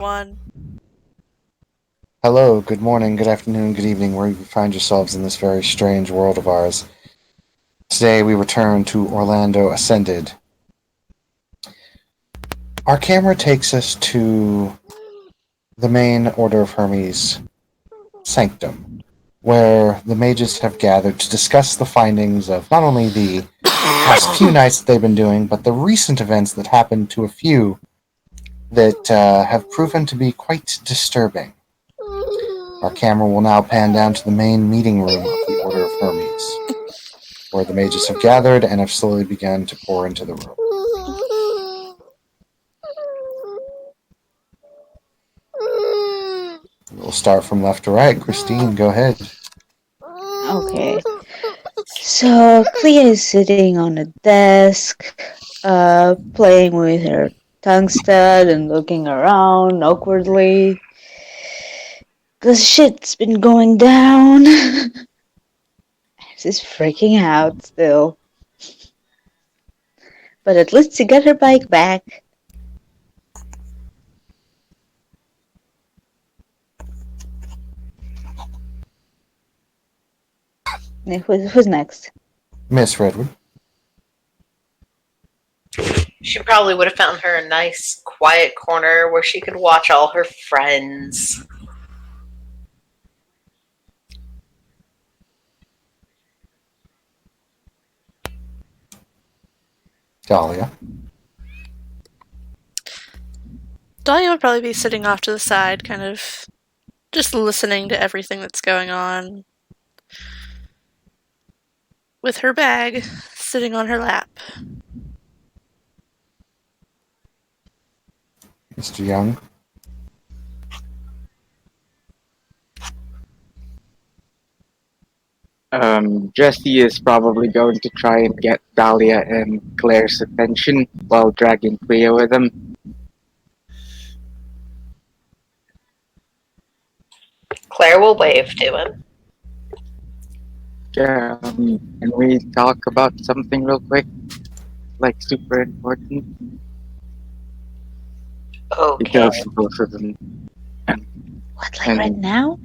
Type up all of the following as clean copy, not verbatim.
One. Hello, good morning, good afternoon, good evening, wherever you find yourselves in this very strange world of ours. Today we return to Orlando Ascended. Our camera takes us to the main Order of Hermes sanctum, where the mages have gathered to discuss the findings of not only the past few nights that they've been doing, but the recent events that happened to a few that have proven to be quite disturbing. Our camera will now pan down to the main meeting room of the Order of Hermes, where the mages have gathered and have slowly begun to pour into the room. We'll start from left to right. Christine, go ahead. Okay. So Clea is sitting on a desk, playing with her tungsten and looking around awkwardly. Cause shit's been going down. She's freaking out still. But at least she got her bike back. Who's next? Miss Redwood. She probably would have found her a nice, quiet corner where she could watch all her friends. Dahlia. Dahlia would probably be sitting off to the side, kind of just listening to everything that's going on. With her bag sitting on her lap. Mr. Young. Jesse is probably going to try and get Dahlia and Claire's attention while dragging Clea with him. Claire will wave to him. Yeah, can we talk about something real quick? Like super important? Okay. Because both of them. What, like right now?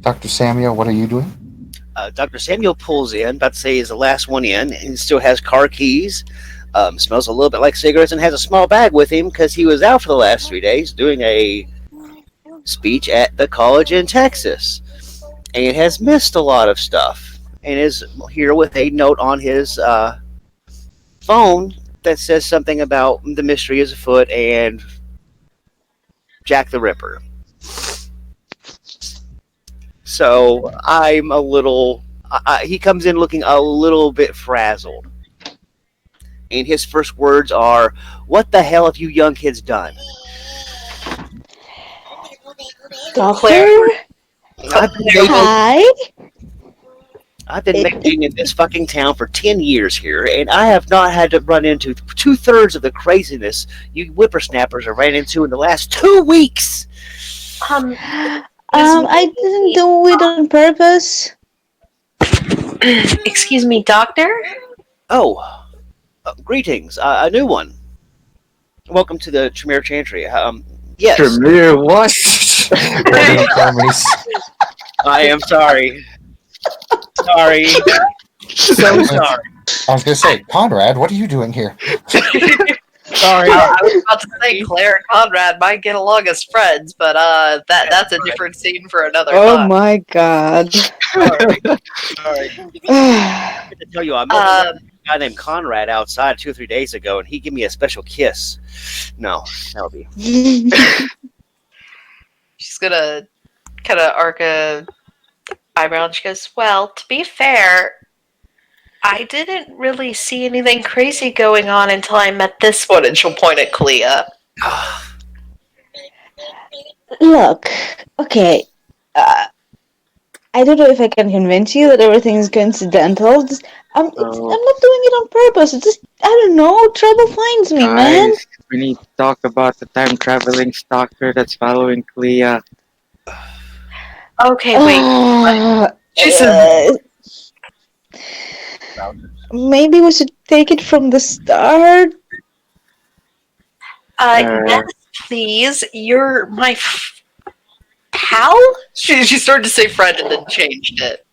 Dr. Samuel, what are you doing? Dr. Samuel pulls in, about to say he's the last one in, and still has car keys. Smells a little bit like cigarettes and has a small bag with him because he was out for the last 3 days doing a speech at the college in Texas. And has missed a lot of stuff. And is here with a note on his phone that says something about the mystery is afoot and Jack the Ripper. So I'm a little... he comes in looking a little bit frazzled. And his first words are, "What the hell have you young kids done?" Doctor? Hi? I've been making in this fucking town for 10 years here, and I have not had to run into 2/3 of the craziness you whippersnappers have ran into in the last 2 weeks. I didn't do it on purpose. Excuse me, doctor? Oh, greetings, a new one. Welcome to the Tremere Chantry. Yes. Tremere, what? I am sorry. Sorry. So sorry. I was going to say, Conrad, what are you doing here? Sorry. I was about to say Claire and Conrad might get along as friends, but that's a different scene for another time. My god. Sorry. I to tell you, I met a guy named Conrad outside 2 or 3 days ago, and he gave me a special kiss. No, that'll be... She's gonna kind of arc a eyebrow, and she goes, "Well, to be fair, I didn't really see anything crazy going on until I met this one," and she'll point at Clea. Look, okay, I don't know if I can convince you that everything is coincidental. I'm not doing it on purpose. It's just, I don't know, trouble finds me, man. We need to talk about the time-traveling stalker that's following Clea. Okay, wait. Maybe we should take it from the start. Yes, please, you're my pal? She started to say friend and then changed it.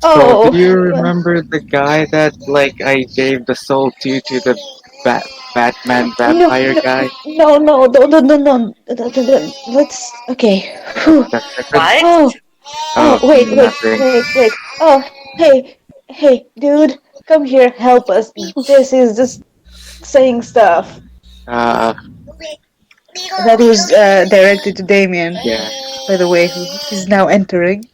So, do you remember the guy that, like, I gave the soul to the Batman vampire guy? No, let's. Okay. Oh, that's different. What? Wait. Nothing. Hey, dude, come here, help us. Jesse's just saying stuff. Uh, That was directed to Damien, yeah. by the way, who is now entering.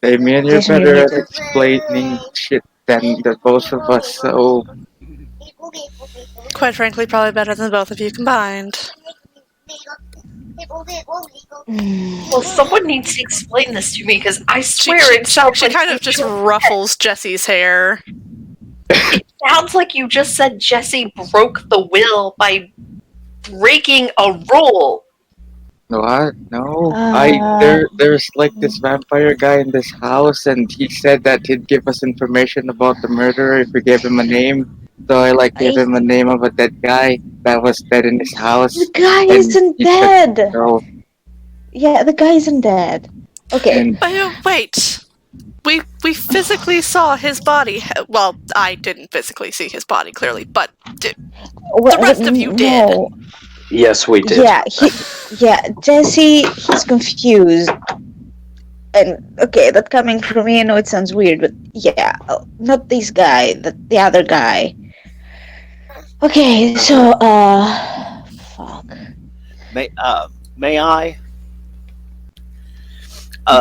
Damien, you're Jason, you're better at muted. explaining shit than the both of us, so... Quite frankly, probably better than both of you combined. Well, someone needs to explain this to me because I swear it sounds She like kind of just ruffles Jesse's hair. It sounds like you just said Jesse broke the will by breaking a rule. What? No. Uh, There's like this vampire guy in this house, and he said that he'd give us information about the murderer if we gave him a name. So I like gave him a name of a dead guy that was dead in his house. The guy and isn't he said dead. no. Yeah, the guy isn't dead. Okay. And Wait. We physically saw his body. Well, I didn't physically see his body clearly, but the rest of you did. No. Yes, we did. Jesse, he's confused. And okay, that coming from me, I know it sounds weird, but yeah, not this guy, the other guy. Okay, so fuck. May I?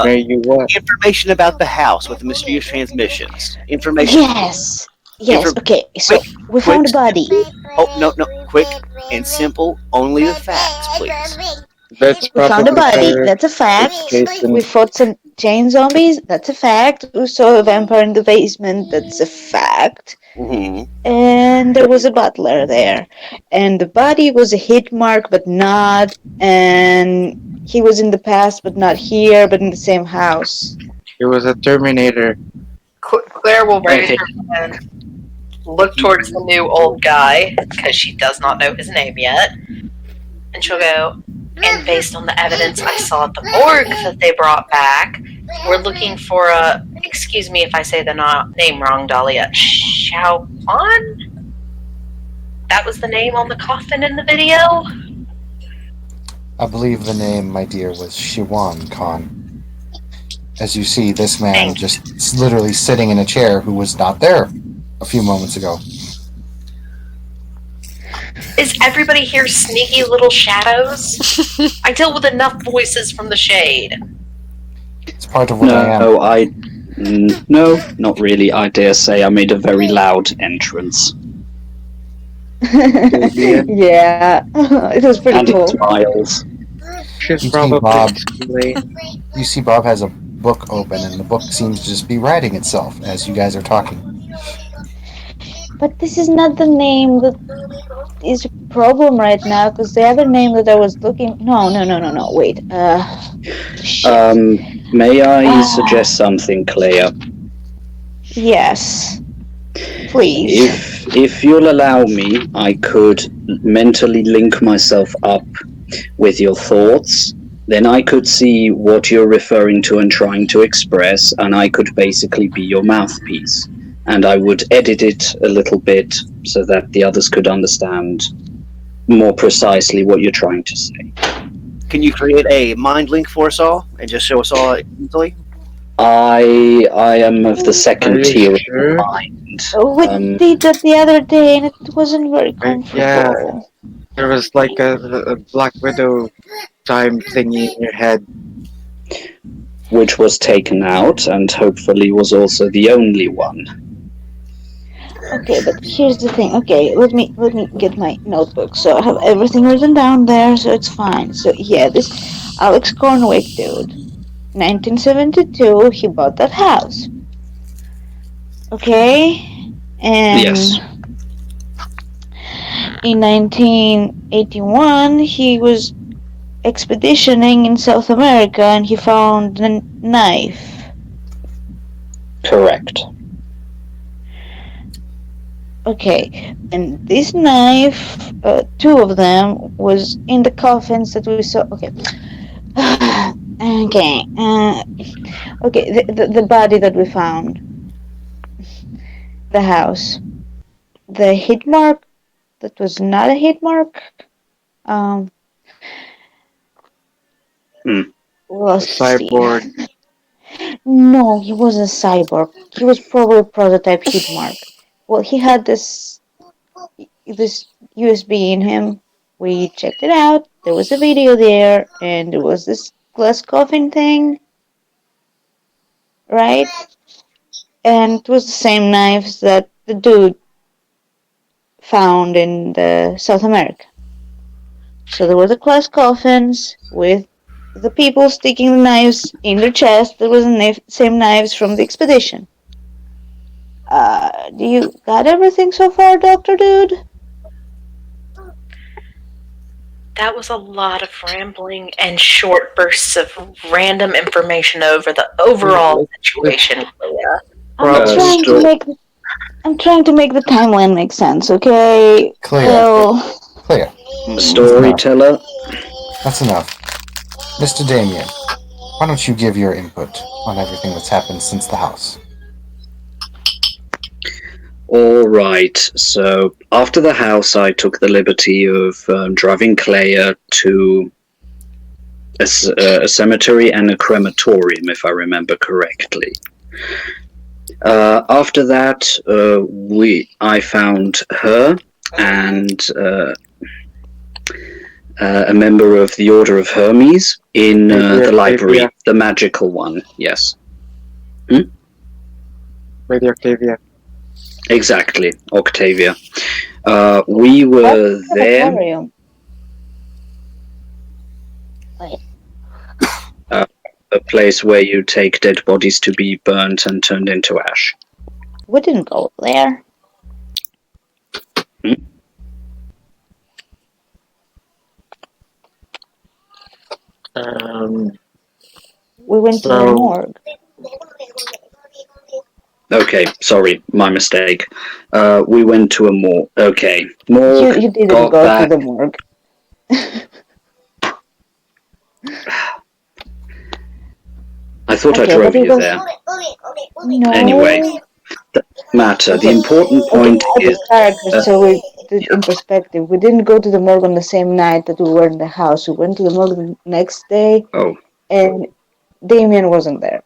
May you what? Information about the house with the mysterious transmissions. Information. Yes. Okay, so we found a body. Oh, no. Quick and simple. Only the facts, please. That's We found a probably body. better. That's a fact. Jason. We fought some chain zombies. That's a fact. We saw a vampire in the basement. That's a fact. Mm-hmm. And there was a butler there. And the body was a hit mark, but not. And he was in the past, but not here, but in the same house. It was a Terminator. Claire will raise her hand, look towards the new old guy, because she does not know his name yet, and she'll go, and based on the evidence I saw at the morgue that they brought back, we're looking for a, excuse me if I say the name wrong, Dahlia, Xiaopan? That was the name on the coffin in the video? I believe the name, my dear, was Shiwan Khan. As you see, this man just literally sitting in a chair who was not there a few moments ago. Is everybody here sneaky little shadows? I deal with enough voices from the shade. It's part of what I am. No, not really. I dare say I made a very loud entrance. Yeah, it was pretty And cool. it smiles. Should You see, probably Bob. explain. You see Bob has a book open, and the book seems to just be writing itself as you guys are talking. But this is not the name that is a problem right now, because the other name that I was looking... No, wait. Shit. May I suggest something, Claire? Yes. Please. If you'll allow me, I could mentally link myself up with your thoughts. Then I could see what you're referring to and trying to express, and I could basically be your mouthpiece. And I would edit it a little bit so that the others could understand more precisely what you're trying to say. Can you create a mind link for us all and just show us all easily? I am of the Are second you tier sure? of mind. We did that the other day, and it wasn't very comfortable. Yeah. There was like a Black Widow time thingy in your head. Which was taken out, and hopefully was also the only one. Okay, but here's the thing. Okay, let me get my notebook. So I have everything written down there, so it's fine. So yeah, this Alex Cornwick dude, 1972, he bought that house. Okay, and Yes. in 1981, he was expeditioning in South America, and he found a knife. Correct. Okay, and this knife, two of them, was in the coffins that we saw. Okay. Okay. Okay, the body that we found, the house, the hit mark that was not a hit mark. Um, let's see. Cyborg. No, he was a cyborg. He was probably a prototype hit mark. Well, he had this USB in him. We checked it out. There was a video there, and there was this glass coffin thing, right? And it was the same knives that the dude found in the South America. So there were the glass coffins with the people sticking the knives in their chest. There was the same knives from the expedition. Do you got everything so far, Dr. Dude? That was a lot of rambling and short bursts of random information over the overall situation. Yeah. I'm trying to make the timeline make sense, okay? Clear. Clear. Storyteller. That's enough. Mr. Damien, why don't you give your input on everything that's happened since the house? All right. So after the house, I took the liberty of driving Clea to a cemetery and a crematorium, if I remember correctly. After that, I found her and a member of the Order of Hermes in the library, the magical one. Yes. Lady Octavia. Exactly, Octavia. We were there. A place where you take dead bodies to be burnt and turned into ash. We didn't go there. We went to the morgue. Okay, sorry, my mistake. We went to a morgue. Okay, morgue. You didn't go to the morgue. I thought I drove you there. No. Anyway, matter. The important point is. So we did in perspective. We didn't go to the morgue on the same night that we were in the house. We went to the morgue the next day. Oh. And Damien wasn't there.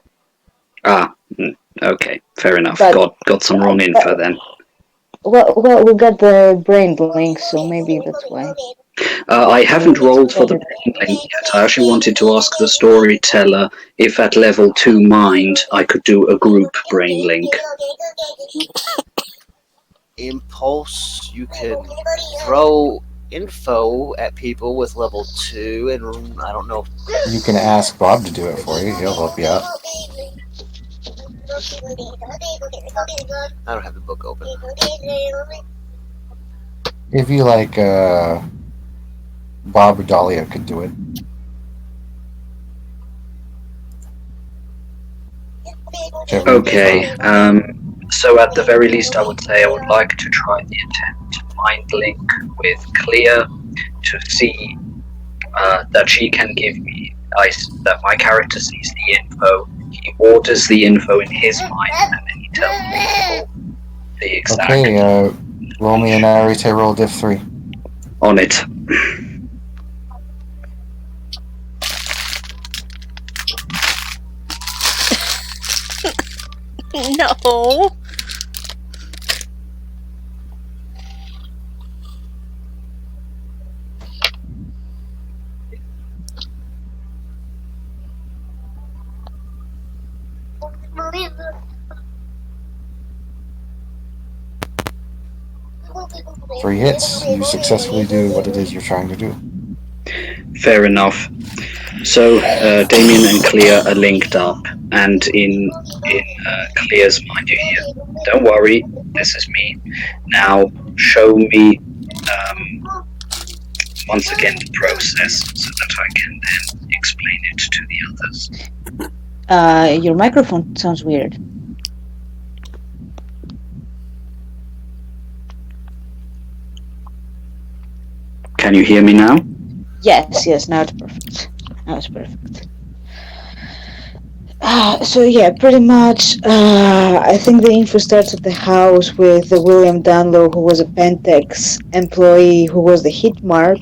Okay, fair enough. But, got some wrong info then. Well, we got the brain link, so maybe that's why. I haven't rolled for the brain link yet. I actually wanted to ask the storyteller if at level 2 mind I could do a group brain link. Impulse, you can throw info at people with level 2, and I don't know. You can ask Bob to do it for you. He'll help you out. I don't have the book open. If you like, Bob or Dahlia could do it. Okay, so at the very least I would say I would like to try the attempt mind link with Clea to see that she can give me, that my character sees the info, he orders the info in his mind, and then he tells me the exact... Okay, roll me a narrator roll diff 3. On it. No. Three hits. You successfully do what it is you're trying to do. Fair enough. So Damien and Clea are linked up, and in Clea's mind you hear, "Don't worry, this is me. Now show me once again the process so that I can then explain it to the others." Your microphone sounds weird. Can you hear me now? Yes, now it's perfect. Now it's perfect. So yeah, pretty much. I think the info starts at the house with the William Dunlow, who was a Pentex employee, who was the hit mark.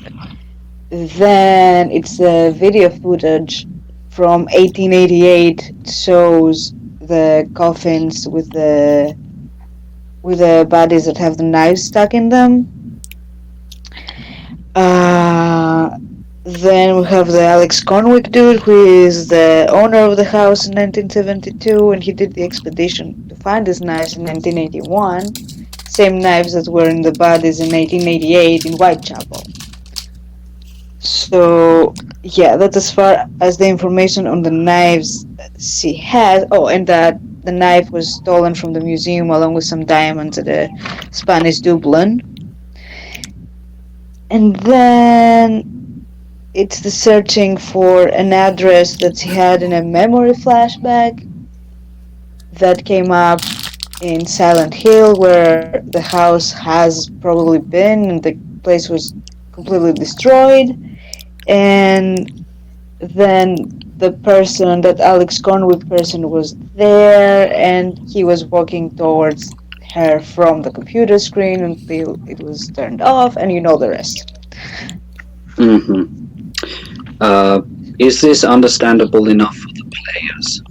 Then it's the video footage from 1888. It shows the coffins with the bodies that have the knives stuck in them. Then we have the Alex Conwick dude, who is the owner of the house in 1972, and he did the expedition to find these knives in 1981. Same knives that were in the bodies in 1888 in Whitechapel. So, yeah, that's as far as the information on the knives she has. Oh, and that the knife was stolen from the museum along with some diamonds at a Spanish Dublin. And then it's the searching for an address that he had in a memory flashback that came up in Silent Hill, where the house has probably been, and the place was completely destroyed. And then the person, that Alex Conwick person, was there, and he was walking towards her from the computer screen until it was turned off, and you know the rest. Mm-hmm. Is this understandable enough for the players?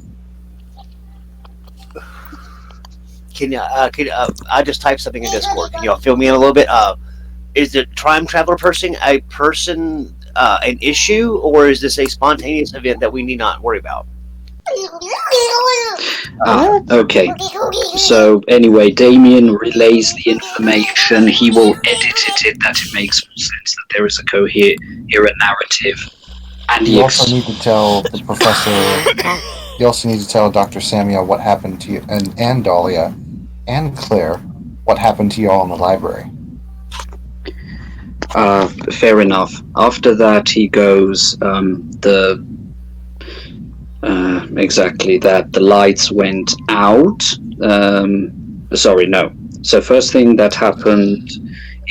I just typed something in Discord. Can y'all fill me in a little bit? Is the time traveler person an issue, or is this a spontaneous event that we need not worry about? Okay. So anyway, Damien relays the information. He will edit it that it makes more sense, that there is a coherent narrative. And You also need to tell the professor. You also need to tell Dr. Samuel what happened to you, and Dahlia, and Claire, what happened to you all in the library. Fair enough. After that, he goes, exactly that, the lights went out. Sorry, no. So first thing that happened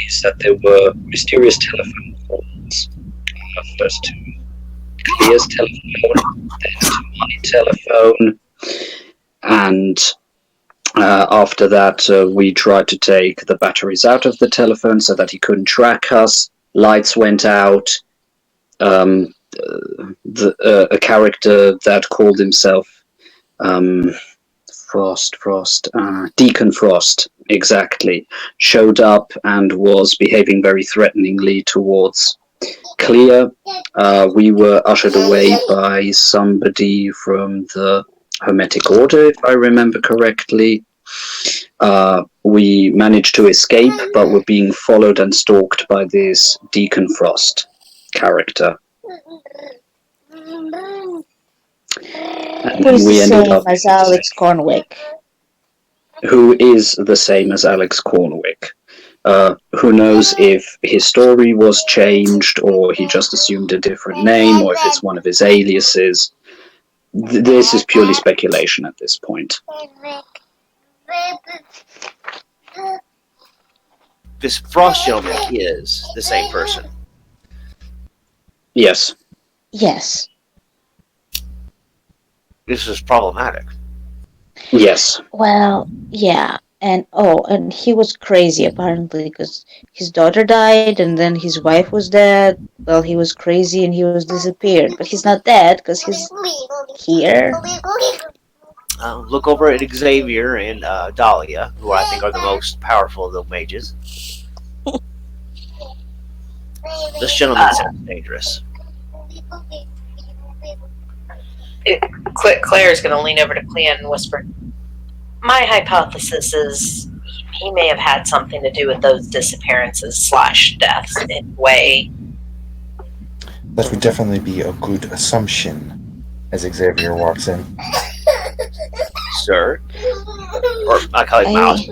is that there were mysterious telephone calls. First to Clear's telephone, then to my telephone, and after that, we tried to take the batteries out of the telephone so that he couldn't track us. Lights went out. A character that called himself Deacon Frost, exactly, showed up and was behaving very threateningly towards Clear. We were ushered away by somebody from the Hermetic Order, if I remember correctly. We managed to escape, but were being followed and stalked by this Deacon Frost character. And then we ended up as Alex Conwick. Who is the same as Alex Cornwick. Who knows if his story was changed, or he just assumed a different name, or if it's one of his aliases. This is purely speculation at this point. This Frost gentleman is the same person. Yes. Yes. This is problematic. Yes. Well, yeah. And he was crazy apparently, because his daughter died and then his wife was dead. Well, he was crazy and he was disappeared, but he's not dead because he's here. Look over at Xavier and Dahlia, who I think are the most powerful of the mages. This gentleman sounds dangerous. Claire's going to lean over to Cleon and whisper, "My hypothesis is he may have had something to do with those disappearances / deaths in a way." That would definitely be a good assumption, as Xavier walks in. Sir? Or I call it Mouse.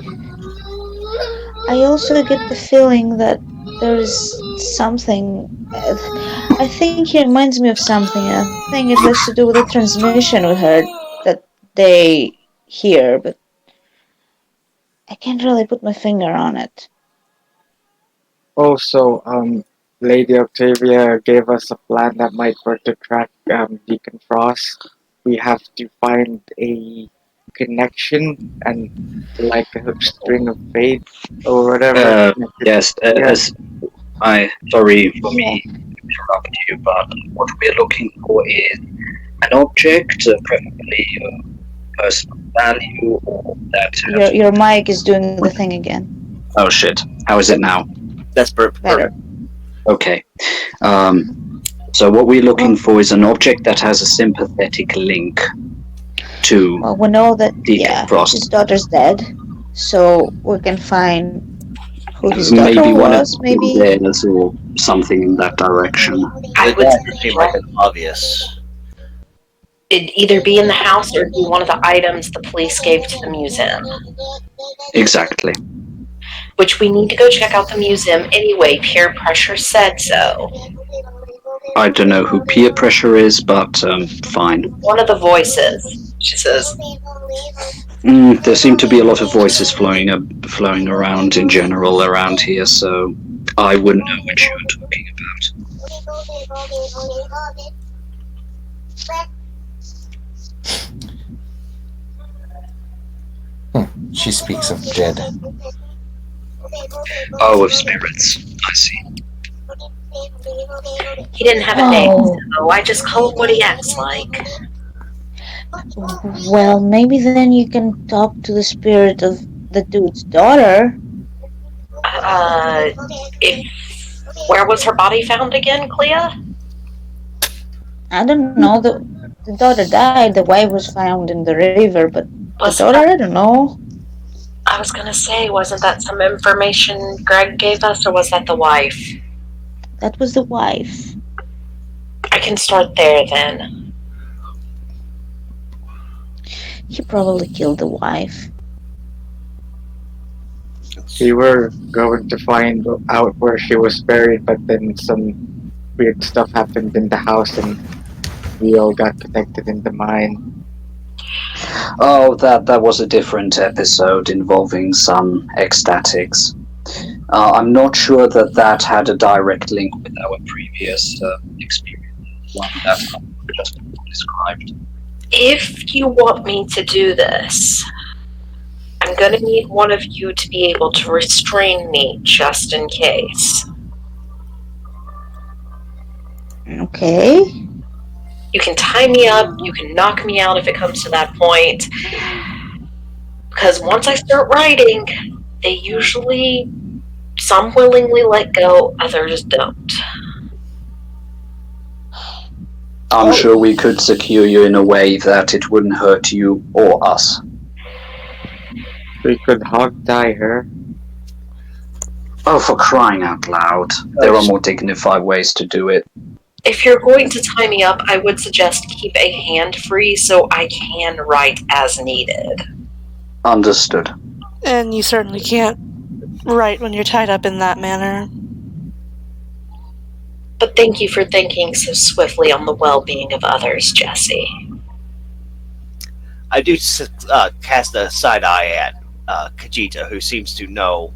I also get the feeling that there's something. I think he reminds me of something. I think it has to do with the transmission we heard that they hear, but I can't really put my finger on it. Oh, so Lady Octavia gave us a plan that might work to track Deacon Frost. We have to find a connection and like a string of fate or whatever. Yes, Yeah. sorry for me to interrupt you, but what we're looking for is an object, preferably personal value, or that. Your mic is doing the thing again. Oh shit! How is it now? That's perfect. Better. Okay. So what we're looking for is an object that has a sympathetic link to Well, we know that Deacon Frost. his daughter's dead, so we can find who his Maybe daughter one of was. Maybe. theirs or something in that direction. I would That seemed like an obvious. it'd either be in the house or be one of the items the police gave to the museum. Exactly. Which we need to go check out the museum anyway. Peer pressure said so. I don't know who peer pressure is, but fine. One of the voices, she says. There seem to be a lot of voices flowing around in general around here, so I wouldn't know what you were talking about. She speaks of dead. Oh, of spirits. I see. He didn't have a name, so I just call him what he acts like. Well, maybe then you can talk to the spirit of the dude's daughter. Where was her body found again, Clea? I don't know. The daughter died. The wife was found in the river, but the daughter, I don't know. I was gonna say, wasn't that some information Greg gave us, or was that the wife? That was the wife. I can start there then. He probably killed the wife. We were going to find out where she was buried, but then some weird stuff happened in the house and we all got connected in the mine. Oh, that was a different episode involving some ecstatics. I'm not sure that had a direct link with our previous experience, one that I just described. If you want me to do this, I'm gonna need one of you to be able to restrain me just in case. Okay. You can tie me up, you can knock me out if it comes to that point. Because once I start writing, they usually, some willingly let go, others don't. I'm sure we could secure you in a way that it wouldn't hurt you or us. We could hog tie her. Oh, for crying out loud. There are more dignified ways to do it. If you're going to tie me up, I would suggest keep a hand free so I can write as needed. Understood. And you certainly can't write when you're tied up in that manner. But thank you for thinking so swiftly on the well-being of others, Jesse. I do cast a side eye at Kajita, who seems to know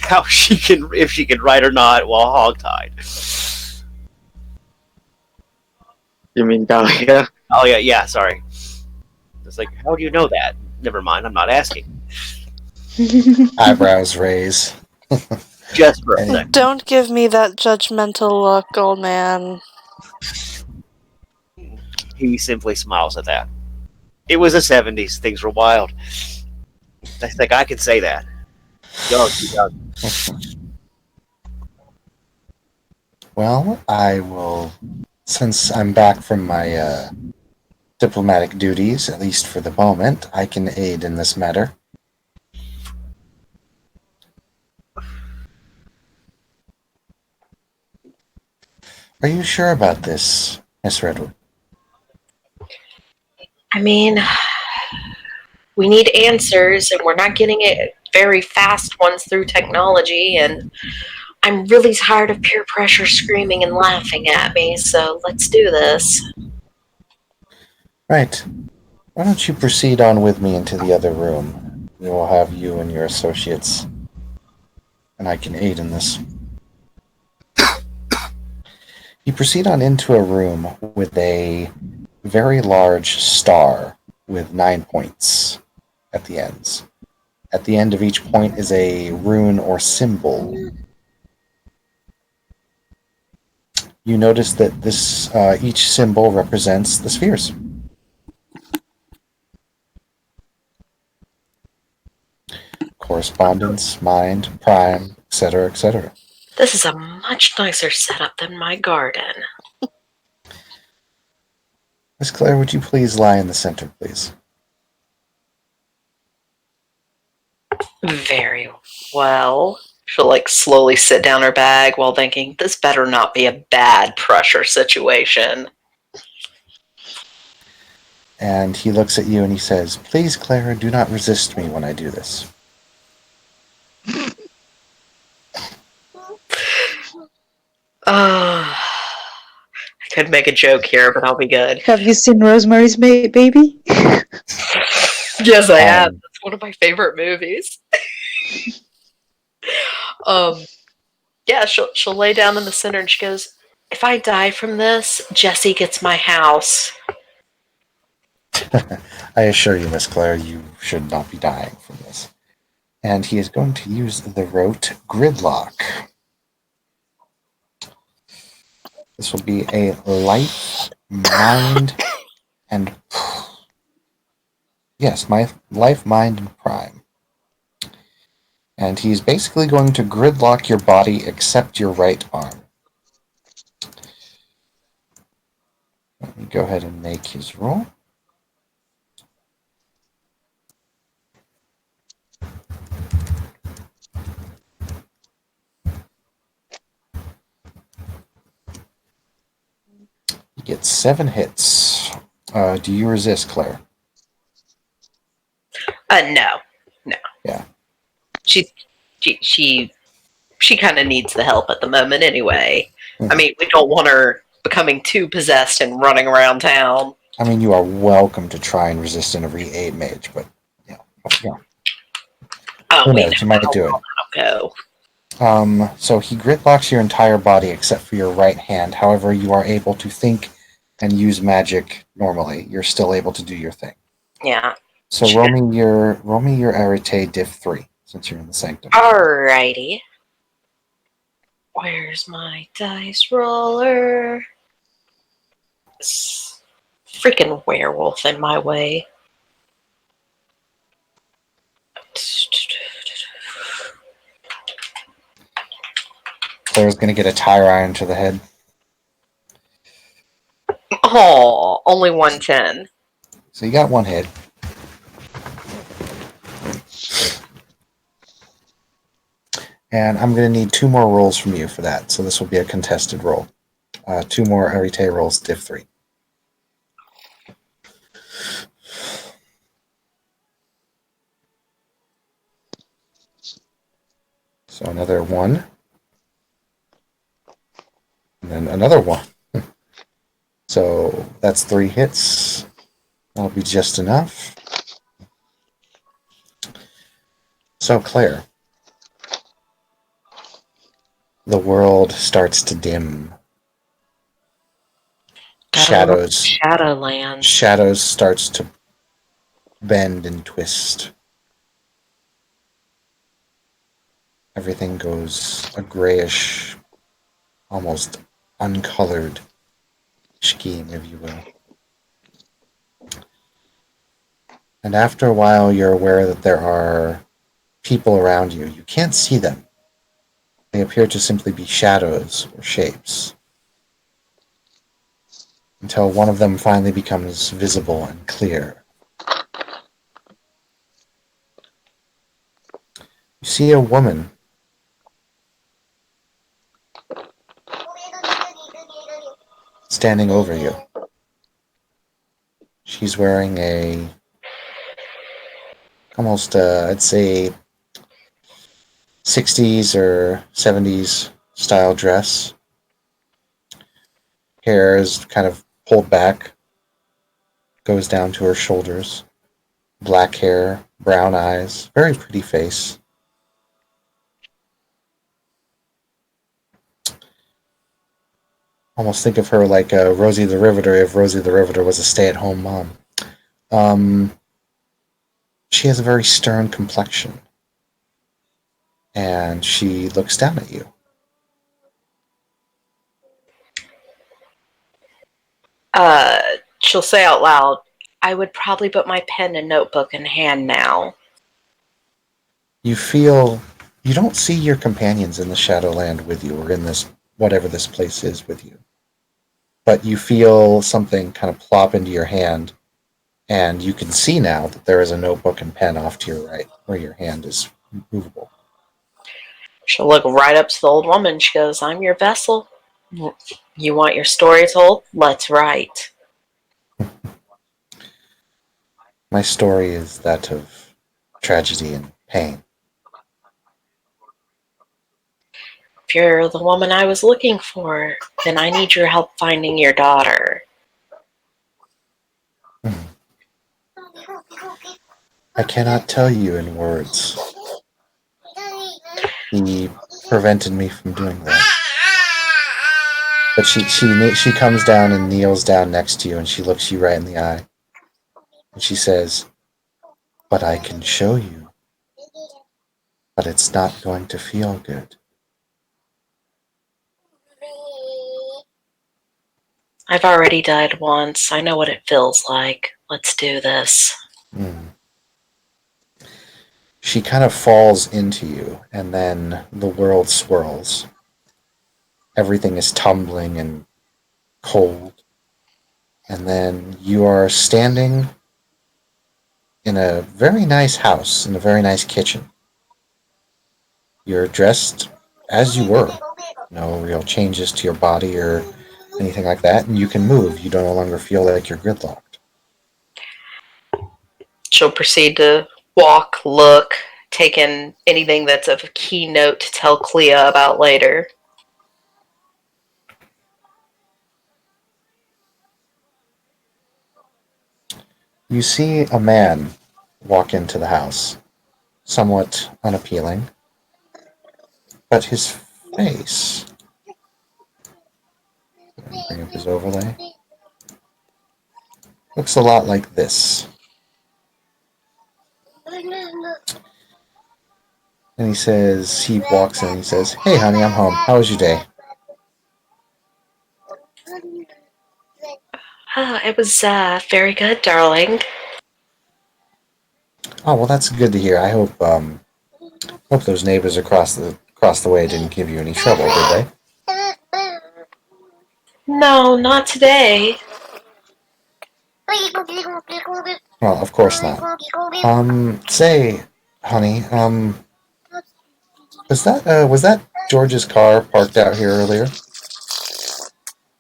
how she can, if she can write or not while hogtied. You mean Dahlia? Oh yeah, sorry. It's like, how do you know that? Never mind, I'm not asking. Eyebrows raise. Just for a second. Don't give me that judgmental look, old man. He simply smiles at that. It was the 70s. Things were wild. I think I could say that. Go, Well, I will, since I'm back from my diplomatic duties, at least for the moment, I can aid in this matter. Are you sure about this, Miss Redwood? I mean, we need answers, and we're not getting it very fast ones through technology, and I'm really tired of peer pressure screaming and laughing at me, so let's do this. Right. Why don't you proceed on with me into the other room? We will have you and your associates, and I can aid in this. You proceed on into a room with a very large star with 9 points at the ends. At the end of each point is a rune or symbol. You notice that each symbol represents the spheres. Correspondence, mind, prime, etc., etc. This is a much nicer setup than my garden. Miss Claire, would you please lie in the center, please? Very well. She'll like slowly sit down her bag while thinking, this better not be a bad pressure situation. And he looks at you and he says, "Please, Clara, do not resist me when I do this." I could make a joke here, but I'll be good. Have you seen Rosemary's Baby? Yes, I have. That's one of my favorite movies. Yeah, she'll lay down in the center and she goes, if I die from this, Jesse gets my house. I assure you, Miss Claire, you should not be dying from this. And he is going to use the rote Gridlock. This will be a life, mind, and... Yes, my life, mind, and prime. And he's basically going to gridlock your body except your right arm. Let me go ahead and make his roll. He gets 7 hits. Do you resist, Claire? No. Yeah. She kind of needs the help at the moment anyway. I mean, we don't want her becoming too possessed and running around town. I mean, you are welcome to try and resist an aid mage, but yeah. Oh, Who knows? You might do it. Go. So he gridlocks your entire body except for your right hand. However, you are able to think and use magic normally. You're still able to do your thing. Yeah. So roll me your arete diff 3 since you're in the sanctum. Alrighty. Where's my dice roller? This freaking werewolf in my way. Claire's gonna get a tire iron to the head. Oh, only 110. So you got 1 hit. And I'm going to need 2 more rolls from you for that. So this will be a contested roll. 2 more arete rolls, diff 3. So another 1. And then another 1. So that's 3 hits. That'll be just enough. So Claire. The world starts to dim. Shadowlands. Shadows starts to bend and twist. Everything goes a grayish, almost uncolored scheme, if you will. And after a while, you're aware that there are people around you. You can't see them. They appear to simply be shadows or shapes. Until one of them finally becomes visible and clear. You see a woman. Standing over you. She's wearing a almost, I'd say, 60s or 70s style dress. Hair is kind of pulled back, goes down to her shoulders. Black hair, brown eyes, very pretty face. almost think of her like Rosie the Riveter if Rosie the Riveter was a stay-at-home mom. She has a very stern complexion, and she looks down at you. She'll say out loud, I would probably put my pen and notebook in hand now. You feel you don't see your companions in the Shadowland with you, or in this whatever this place is with you. But you feel something kind of plop into your hand, and you can see now that there is a notebook and pen off to your right, where your hand is movable. She'll look right up to the old woman. She goes, I'm your vessel. You want your story told? Let's write. My story is that of tragedy and pain. If you're the woman I was looking for, then I need your help finding your daughter. I cannot tell you in words. He prevented me from doing that. But she comes down and kneels down next to you, and she looks you right in the eye. And she says, but I can show you. But it's not going to feel good. I've already died once. I know what it feels like. Let's do this. She kind of falls into you, and then the world swirls. Everything is tumbling and cold. And then you are standing in a very nice house, in a very nice kitchen. You're dressed as you were. No real changes to your body or anything like that, and you can move. You no longer feel like you're gridlocked. She'll proceed to walk, look, take in anything that's of key note to tell Clea about later. You see a man walk into the house, somewhat unappealing, but his face... Bring up his overlay. Looks a lot like this. And he walks in and he says, hey honey, I'm home. How was your day? It was very good, darling. Oh, well, that's good to hear. I hope those neighbors across the way didn't give you any trouble, did they? No, not today. Well, of course not. Say, honey, was that George's car parked out here earlier?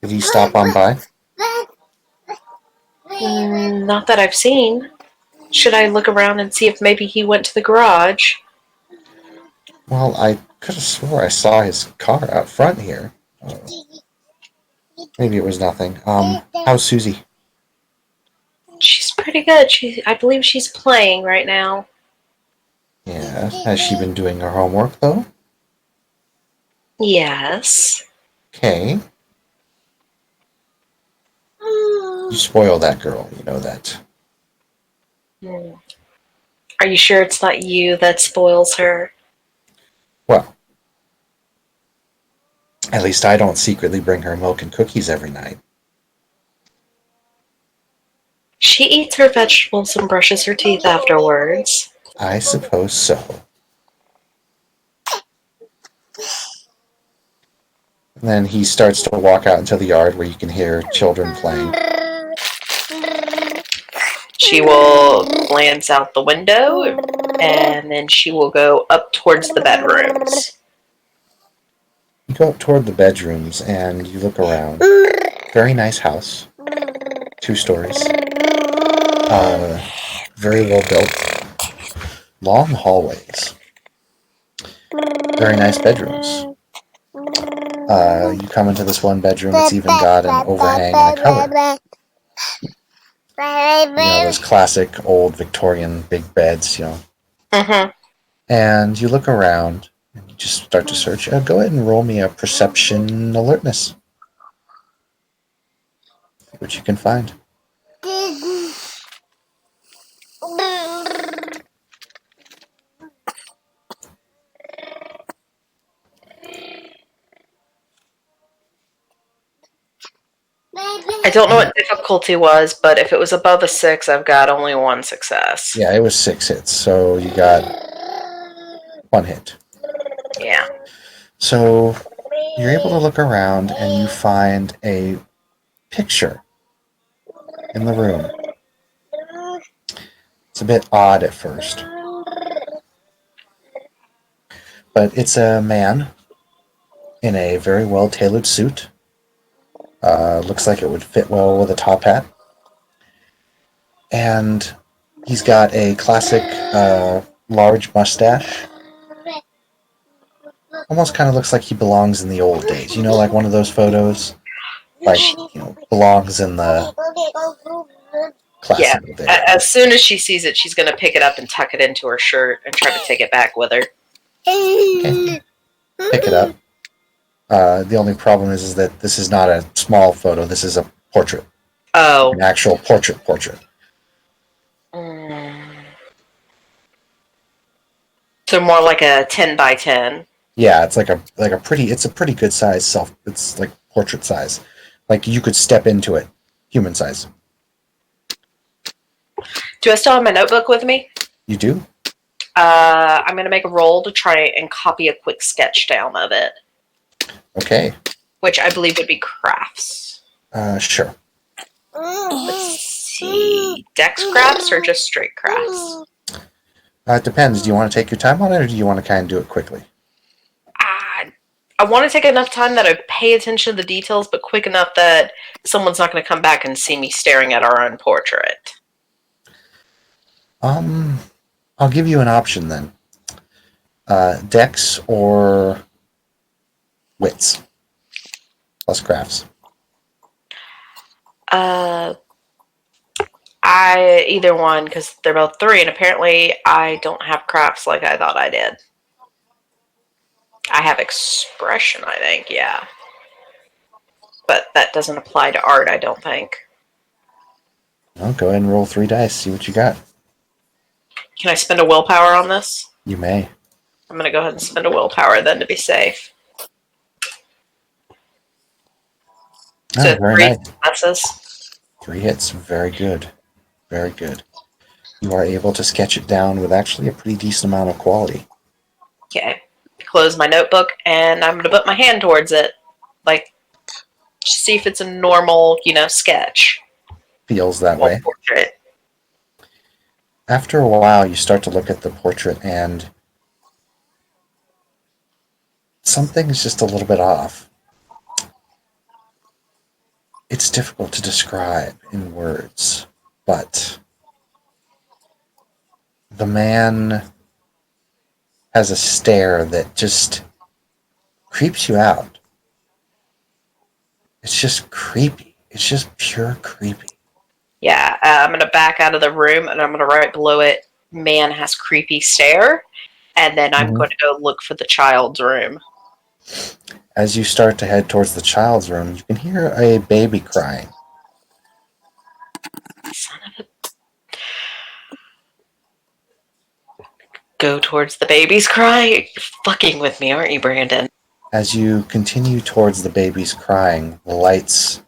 Did he stop on by? Not that I've seen. Should I look around and see if maybe he went to the garage? Well, I could have swore I saw his car out front here. Maybe it was nothing. How's Susie? She's pretty good. I believe she's playing right now. Yeah. Has she been doing her homework, though? Yes. Okay. You spoil that girl, you know that. Are you sure it's not you that spoils her? Well, at least I don't secretly bring her milk and cookies every night. She eats her vegetables and brushes her teeth afterwards. I suppose so. And then he starts to walk out into the yard where you can hear children playing. She will glance out the window, and then she will go up towards the bedrooms. You go up toward the bedrooms, and you look around. Very nice house. 2 stories. Very well built. Long hallways. Very nice bedrooms. You come into this one bedroom, it's even got an overhang and a cover. You know, those classic old Victorian big beds, you know. Mm-hmm. And you look around, and you just start to search. Go ahead and roll me a perception alertness. what you can find. I don't know what difficulty was, but if it was above a 6, I've got only 1 success. Yeah, it was 6 hits, so you got 1 hit. Yeah. So you're able to look around and you find a picture in the room. It's a bit odd at first, but it's a man in a very well-tailored suit. Looks like it would fit well with a top hat. And he's got a classic large mustache. Almost kind of looks like he belongs in the old days. You know, like one of those photos? Like, belongs in the classic days. As soon as she sees it, she's going to pick it up and tuck it into her shirt and try to take it back with her. Okay. Pick it up. The only problem is that this is not a small photo. This is a portrait. Oh. An actual portrait. So more like a 10 by 10. Yeah, it's it's a pretty good size it's like portrait size. Like you could step into it. Human size. Do I still have my notebook with me? You do? I'm going to make a roll to try and copy a quick sketch down of it. Okay. Which I believe would be crafts. Sure. Let's see. Dex crafts or just straight crafts? It depends. Do you want to take your time on it, or do you want to kind of do it quickly? I want to take enough time that I pay attention to the details, but quick enough that someone's not going to come back and see me staring at our own portrait. I'll give you an option then. Dex or wits plus crafts. Either one, because they're both 3, and apparently I don't have crafts like I thought I did. I have expression, I think, yeah. But that doesn't apply to art, I don't think. Well, go ahead and roll 3 dice, see what you got. Can I spend a willpower on this? You may. I'm going to go ahead and spend a willpower then to be safe. Oh, So very 3 nice. successes. 3 hits, very good. Very good. You are able to sketch it down with actually a pretty decent amount of quality. Okay. Close my notebook, and I'm going to put my hand towards it. Like, see if it's a normal, sketch. Feels that way. Portrait. After a while, you start to look at the portrait, and something's just a little bit off. It's difficult to describe in words, but the man has a stare that just creeps you out. It's just creepy. It's just pure creepy. Yeah, I'm going to back out of the room, and I'm going to write below it, man has creepy stare, and then I'm going to go look for the child's room. As you start to head towards the child's room, you can hear a baby crying. Son of a... Go towards the baby's cry? You're fucking with me, aren't you, Brandon? As you continue towards the baby's crying, the lights,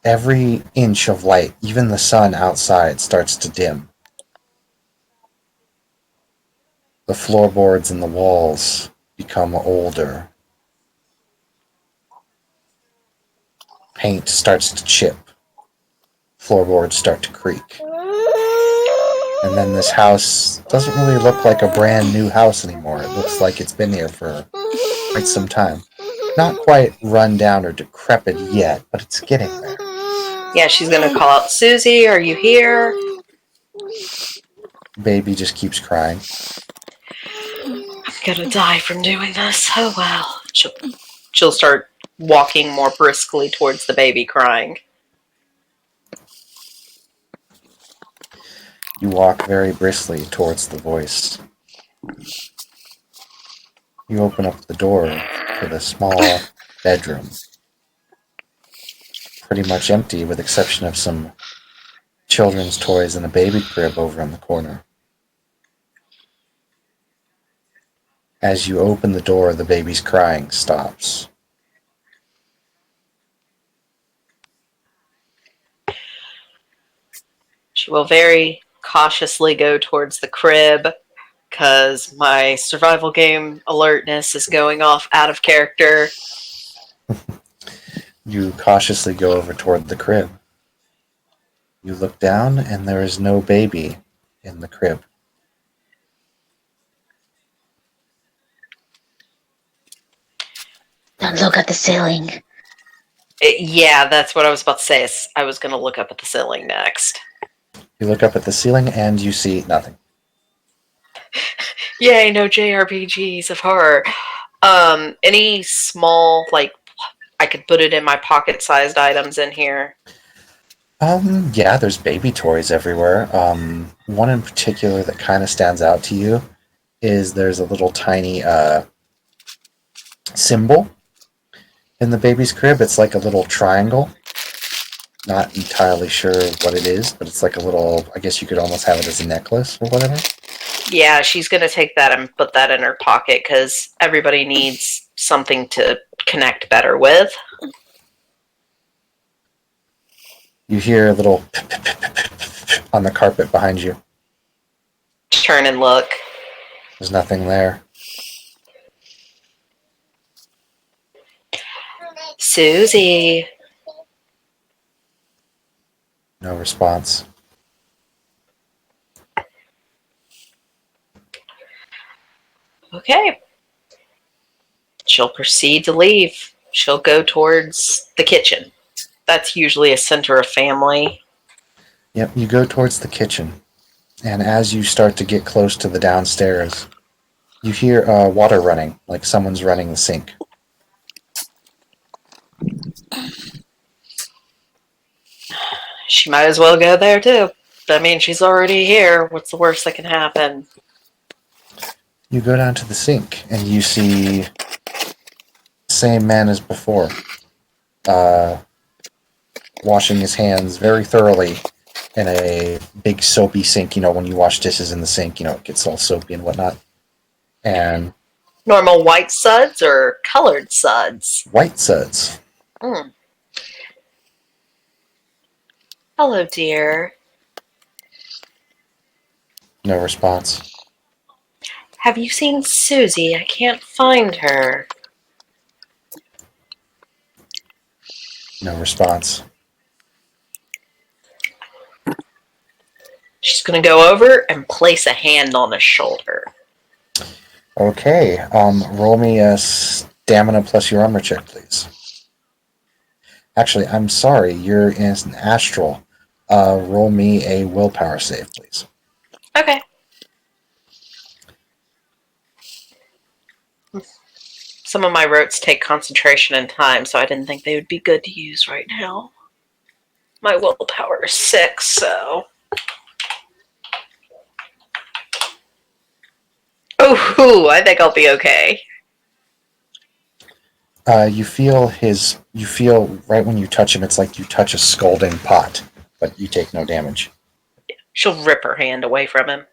every inch of light, even the sun outside, starts to dim. The floorboards and the walls become older. Paint starts to chip. Floorboards start to creak. And then this house doesn't really look like a brand new house anymore. It looks like it's been here for quite some time. Not quite run down or decrepit yet, but it's getting there. Yeah, she's going to call out, Susie, are you here? Baby just keeps crying. I'm going to die from doing this. Oh, well. She'll start walking more briskly towards the baby crying. You walk very briskly towards the voice. You open up the door to the small bedroom. pretty much empty with exception of some children's toys and a baby crib over in the corner. As you open the door, the baby's crying stops. She will very cautiously go towards the crib because my survival game alertness is going off out of character. You cautiously go over toward the crib. You look down, and there is no baby in the crib. Don't look at the ceiling. Yeah, that's what I was about to say. I was going to look up at the ceiling next. You look up at the ceiling, and you see nothing. Yay, no JRPGs of horror. Any small, like, I could put it in my pocket-sized items in here. Yeah, there's baby toys everywhere. One in particular that kind of stands out to you is there's a little tiny symbol in the baby's crib. It's like a little triangle. Not entirely sure what it is, but it's like a little, I guess you could almost have it as a necklace or whatever. Yeah, she's going to take that and put that in her pocket because everybody needs something to connect better with. You hear a little on the carpet behind you. Turn and look. There's nothing there. Susie. No response. Okay. She'll proceed to leave. She'll go towards the kitchen. That's usually a center of family. Yep, you go towards the kitchen. And as you start to get close to the downstairs, you hear water running, like someone's running the sink. She might as well go there too. I mean, she's already here. What's the worst that can happen? You go down to the sink, and you see the same man as before, washing his hands very thoroughly in a big soapy sink. You know, when you wash dishes in the sink, you know, it gets all soapy and whatnot. And Normal white suds or colored suds? white suds. Mm. Hello, dear. No response. Have you seen Susie? I can't find her. No response. She's going to go over and place a hand on his shoulder. Okay, roll me a stamina plus your armor check, please. Actually, I'm sorry, you're in an astral. Roll me a willpower save, please. Okay. Some of my rotes take concentration and time, so I didn't think they would be good to use right now. My willpower is 6, so... Oh, I think I'll be okay. You feel right when you touch him, it's like you touch a scalding pot, but you take no damage. She'll rip her hand away from him.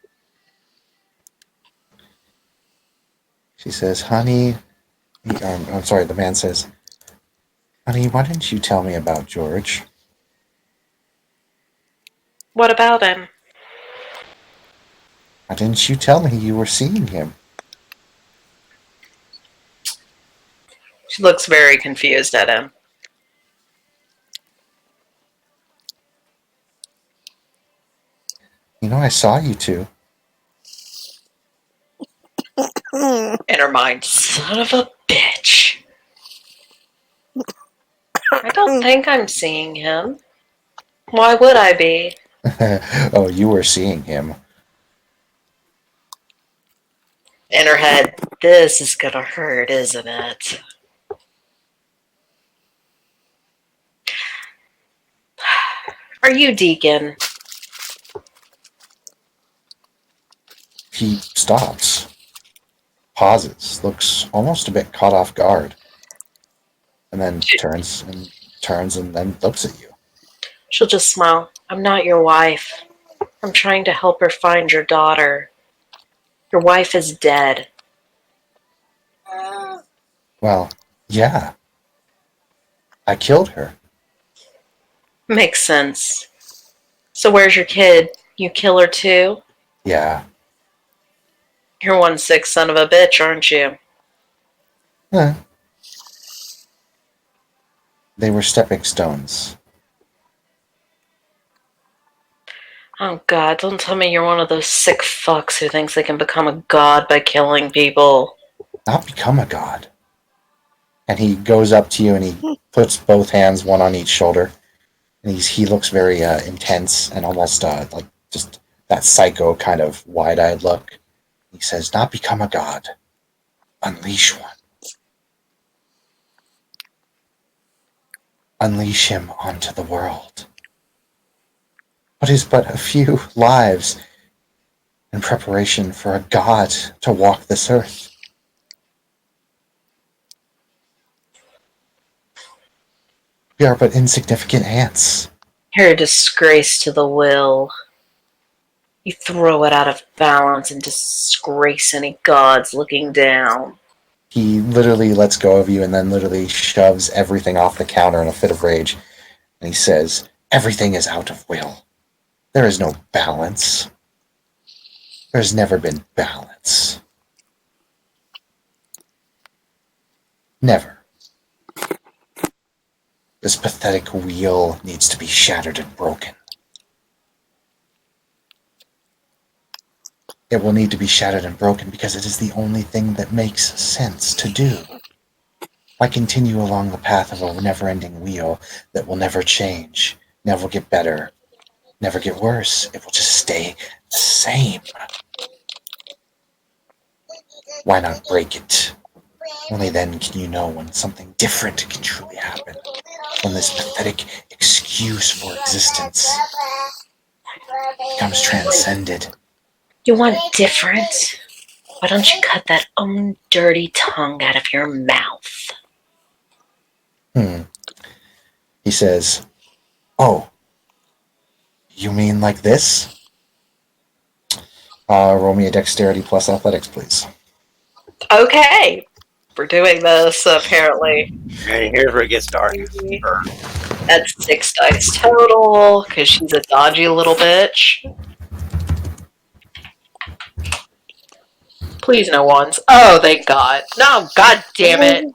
She says, honey, I'm sorry, the man says, honey, why didn't you tell me about George? What about him? Why didn't you tell me you were seeing him? She looks very confused at him. You know, I saw you two. In her mind, son of a bitch. I don't think I'm seeing him. Why would I be? Oh, you were seeing him. In her head, this is gonna hurt, isn't it? Are you Deacon? He stops, pauses, looks almost a bit caught off guard, and then turns and turns and then looks at you. She'll just smile. I'm not your wife. I'm trying to help her find your daughter. Your wife is dead. Well, yeah. I killed her. Makes sense. So where's your kid? You kill her too? Yeah. You're one sick son of a bitch, aren't you? Eh. They were stepping stones. Oh god, don't tell me you're one of those sick fucks who thinks they can become a god by killing people. Not become a god. And he goes up to you and he puts both hands, one on each shoulder. And he looks very intense and almost like just that psycho kind of wide-eyed look. He says, not become a god. Unleash one. Unleash him onto the world. What is but a few lives in preparation for a god to walk this earth? We are but insignificant ants. You're a disgrace to the will. You throw it out of balance and disgrace any gods looking down. He literally lets go of you and then literally shoves everything off the counter in a fit of rage. And he says, everything is out of will. There is no balance. There's never been balance. Never. This pathetic wheel needs to be shattered and broken. It will need to be shattered and broken because it is the only thing that makes sense to do. Why continue along the path of a never-ending wheel that will never change, never get better, never get worse? It will just stay the same. Why not break it? Only then can you know when something different can truly happen. When this pathetic excuse for existence becomes transcended. You want different? Why don't you cut that own dirty tongue out of your mouth? He says, oh, you mean like this? Roll me a dexterity plus athletics, please. Okay. We're doing this, apparently. And here's where it gets dark. That's 6 dice total, because she's a dodgy little bitch. Please no ones. Oh, thank God. No, God damn it.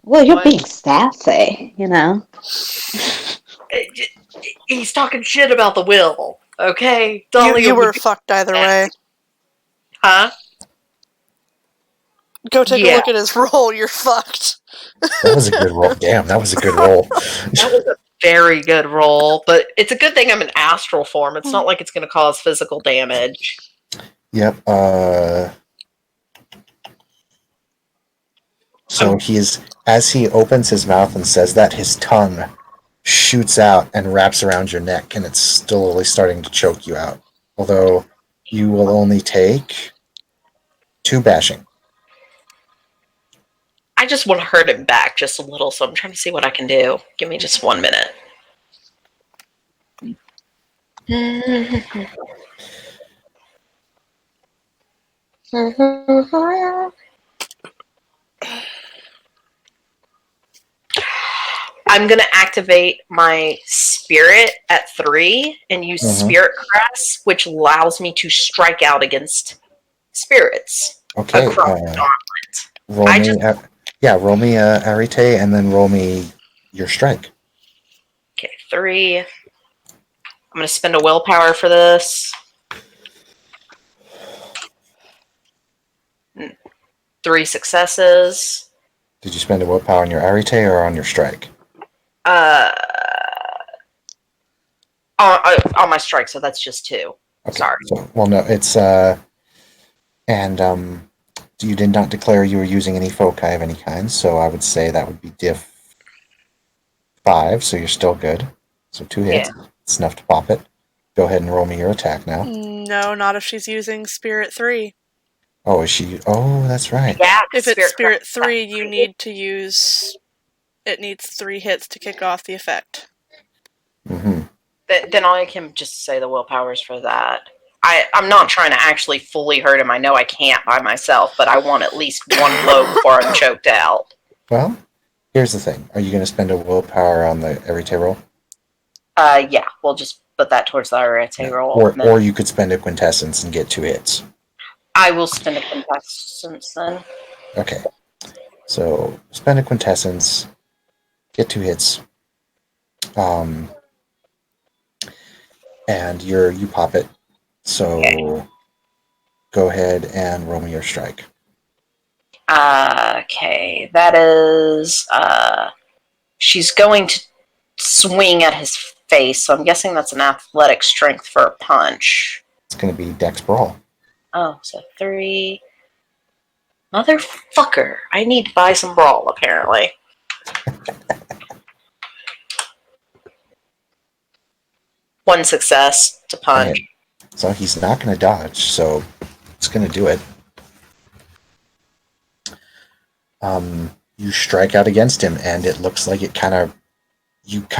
Well, you're What? being sassy, you know. He's talking shit about the will, okay? You were fucked either way. Huh? Go take a Yeah. look at his roll, you're fucked. That was a good roll. Damn, that was a good roll. That was a very good roll, but it's a good thing I'm in astral form. It's not like it's going to cause physical damage. Yep. So as he opens his mouth and says that, his tongue shoots out and wraps around your neck, and it's slowly starting to choke you out. Although you will only take 2 bashing. I just want to hurt him back just a little, so I'm trying to see what I can do. Give me just 1 minute. I'm going to activate my spirit at 3 and use spirit crest, which allows me to strike out against spirits. Okay. Across the gauntlet. Roll me Arite and then roll me your strike. Okay, 3. I'm going to spend a willpower for this. 3 successes. Did you spend a willpower on your Arite or on your strike? On my strike, so that's just 2. Okay. Sorry. So, well, no, it's you did not declare you were using any foci of any kind, so I would say that would be diff 5, so you're still good. So 2 hits. Yeah. It's enough to pop it. Go ahead and roll me your attack now. No, not if she's using Spirit 3. Oh, is she? Oh, that's right. Yeah. If it's Spirit 3, you need to use It needs 3 hits to kick off the effect. Mm-hmm. Then I can just say the willpower's for that. I'm not trying to actually fully hurt him. I know I can't by myself, but I want at least one blow before I'm choked out. Well, here's the thing. Are you going to spend a willpower on the arete roll? Yeah, we'll just put that towards the arete roll. Or you could spend a quintessence and get 2 hits. I will spend a quintessence then. Okay. So spend a quintessence, get 2 hits. And you pop it. So Okay. Go ahead and roll me your strike. Okay, that is. She's going to swing at his face, so I'm guessing that's an athletic strength for a punch. It's going to be Dex Brawl. Oh, so 3. Motherfucker! I need to buy some brawl, apparently. One success to punch. Okay. So he's not going to dodge, so it's going to do it. You strike out against him, and it looks like you kind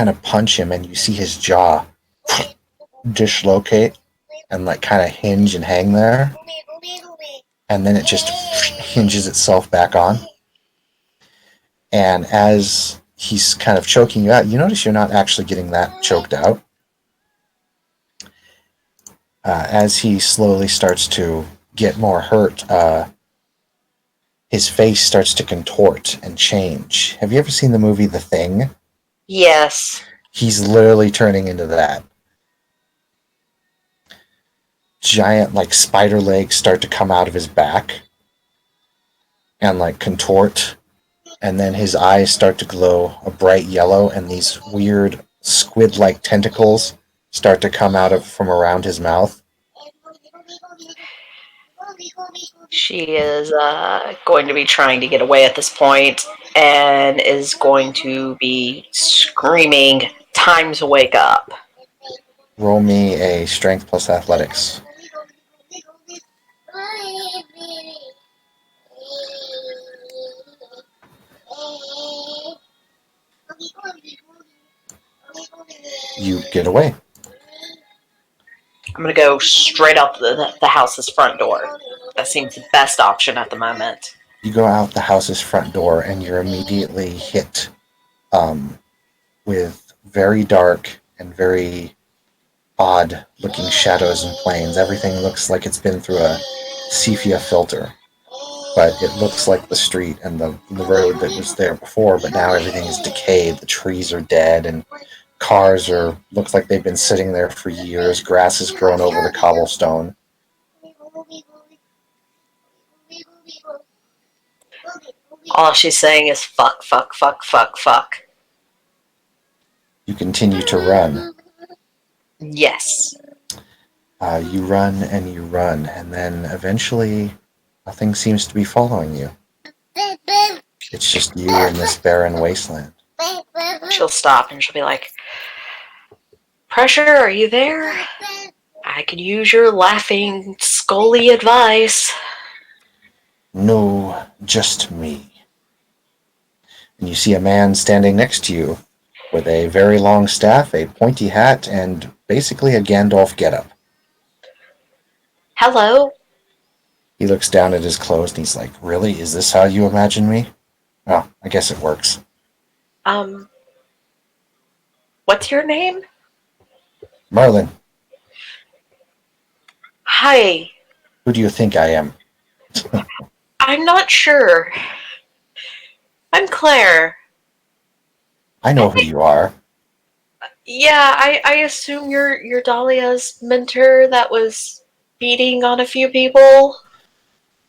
of punch him, and you see his jaw dislocate and like kind of hinge and hang there, and then it just hinges itself back on. And as he's kind of choking you out, you notice you're not actually getting that choked out. As he slowly starts to get more hurt, his face starts to contort and change. Have you ever seen the movie The Thing? Yes. He's literally turning into that. Giant, like, spider legs start to come out of his back and, like, contort. And then his eyes start to glow a bright yellow, and these weird squid-like tentacles start to come out from around his mouth. She is going to be trying to get away at this point and is going to be screaming, "Time to wake up." Roll me a strength plus athletics. You get away. I'm going to go straight out the house's front door. That seems the best option at the moment. You go out the house's front door, and you're immediately hit with very dark and very odd-looking shadows and planes. Everything looks like it's been through a sepia filter, but it looks like the street and the road that was there before, but now everything is decayed. The trees are dead, and cars looks like they've been sitting there for years. Grass has grown over the cobblestone. All she's saying is fuck, fuck, fuck, fuck, fuck. You continue to run. Yes. You run and you run, and then eventually nothing seems to be following you. It's just you in this barren wasteland. She'll stop and she'll be like, "Pressure, are you there? I could use your laughing, scully advice." No, just me. And you see a man standing next to you with a very long staff, a pointy hat, and basically a Gandalf getup. Hello? He looks down at his clothes and he's like, "Really? Is this how you imagine me?" Oh, I guess it works. What's your name? Merlin, Hi. who do you think I am? I'm not sure. I'm Claire. I know who you are. Yeah, I assume you're Dahlia's mentor that was beating on a few people.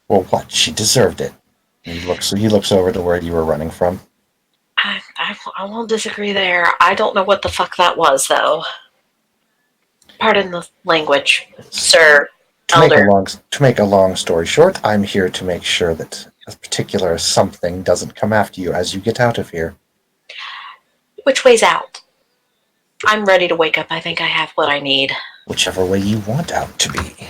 Well, what? She deserved it. He looks over to where you were running from. I won't disagree there. I don't know what the fuck that was, though. Pardon the language, sir. To make a long story short, I'm here to make sure that a particular something doesn't come after you as you get out of here. Which way's out? I'm ready to wake up. I think I have what I need. Whichever way you want out to be.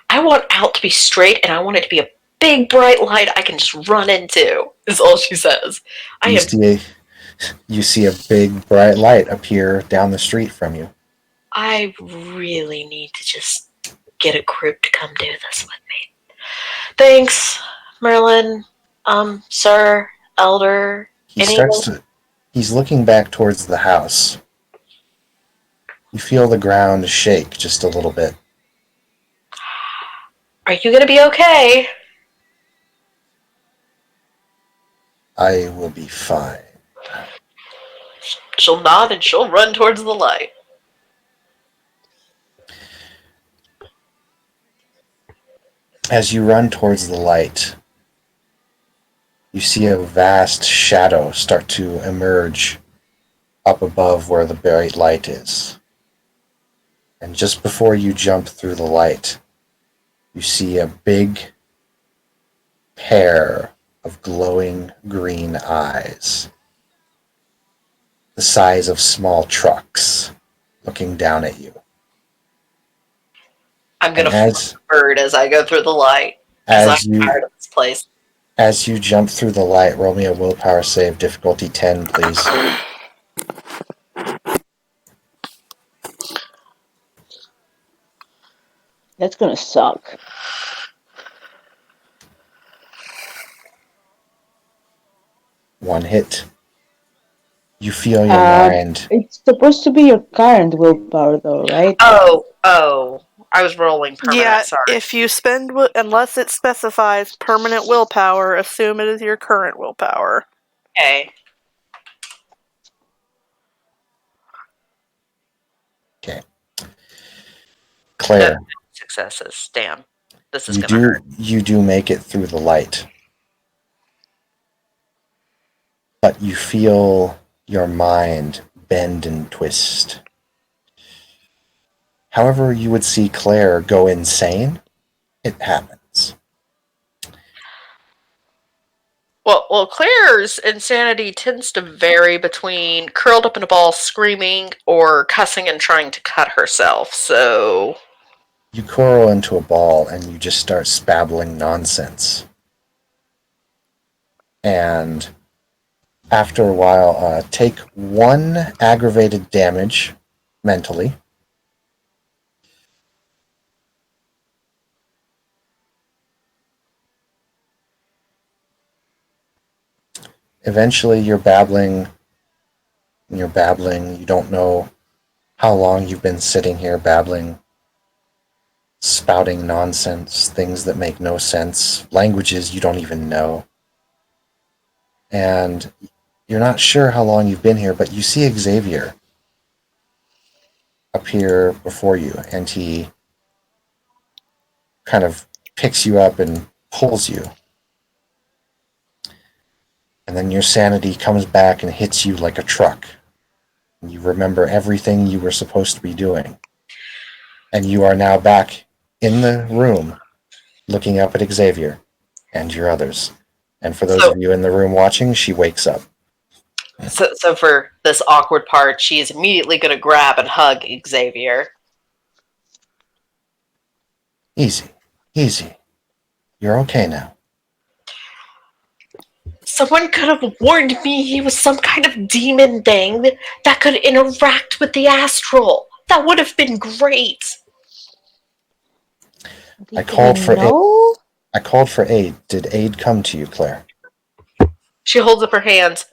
I want out to be straight, and I want it to be a big bright light I can just run into, is all she says. You see a big bright light appear down the street from you. I really need to just get a group to come do this with me. Thanks, Merlin, sir, elder. He's looking back towards the house. You feel the ground shake just a little bit. Are you gonna be okay? I will be fine. She'll nod and she'll run towards the light. As you run towards the light, you see a vast shadow start to emerge up above where the bright light is. And just before you jump through the light, you see a big pair of glowing green eyes, the size of small trucks, looking down at you. I'm gonna flip the bird as I go through the light. As I'm tired of this place. As you jump through the light, roll me a willpower save, difficulty 10, please. That's gonna suck. One hit. You feel your mind. It's supposed to be your current willpower, though, right? Oh. I was rolling permanent, Yeah, sorry. if you spend, unless it specifies permanent willpower, assume it is your current willpower. Okay. Okay. Claire. Successes. Damn. This is gonna hurt. You do make it through the light. But you feel your mind bend and twist. However you would see Claire go insane, it happens. Well, Claire's insanity tends to vary between curled up in a ball screaming or cussing and trying to cut herself, so... You curl into a ball and you just start spabbling nonsense. And after a while, take 1 aggravated damage mentally. Eventually you're babbling, you don't know how long you've been sitting here babbling, spouting nonsense, things that make no sense, languages you don't even know. And you're not sure how long you've been here, but you see Xavier appear before you, and he kind of picks you up and pulls you. And then your sanity comes back and hits you like a truck. And you remember everything you were supposed to be doing. And you are now back in the room looking up at Xavier and your others. And for those of you in the room watching, she wakes up. So for this awkward part, she is immediately going to grab and hug Xavier. Easy. You're okay now. Someone could have warned me he was some kind of demon thing that could interact with the astral. That would have been great. I called for aid. Did aid come to you, Claire? She holds up her hands,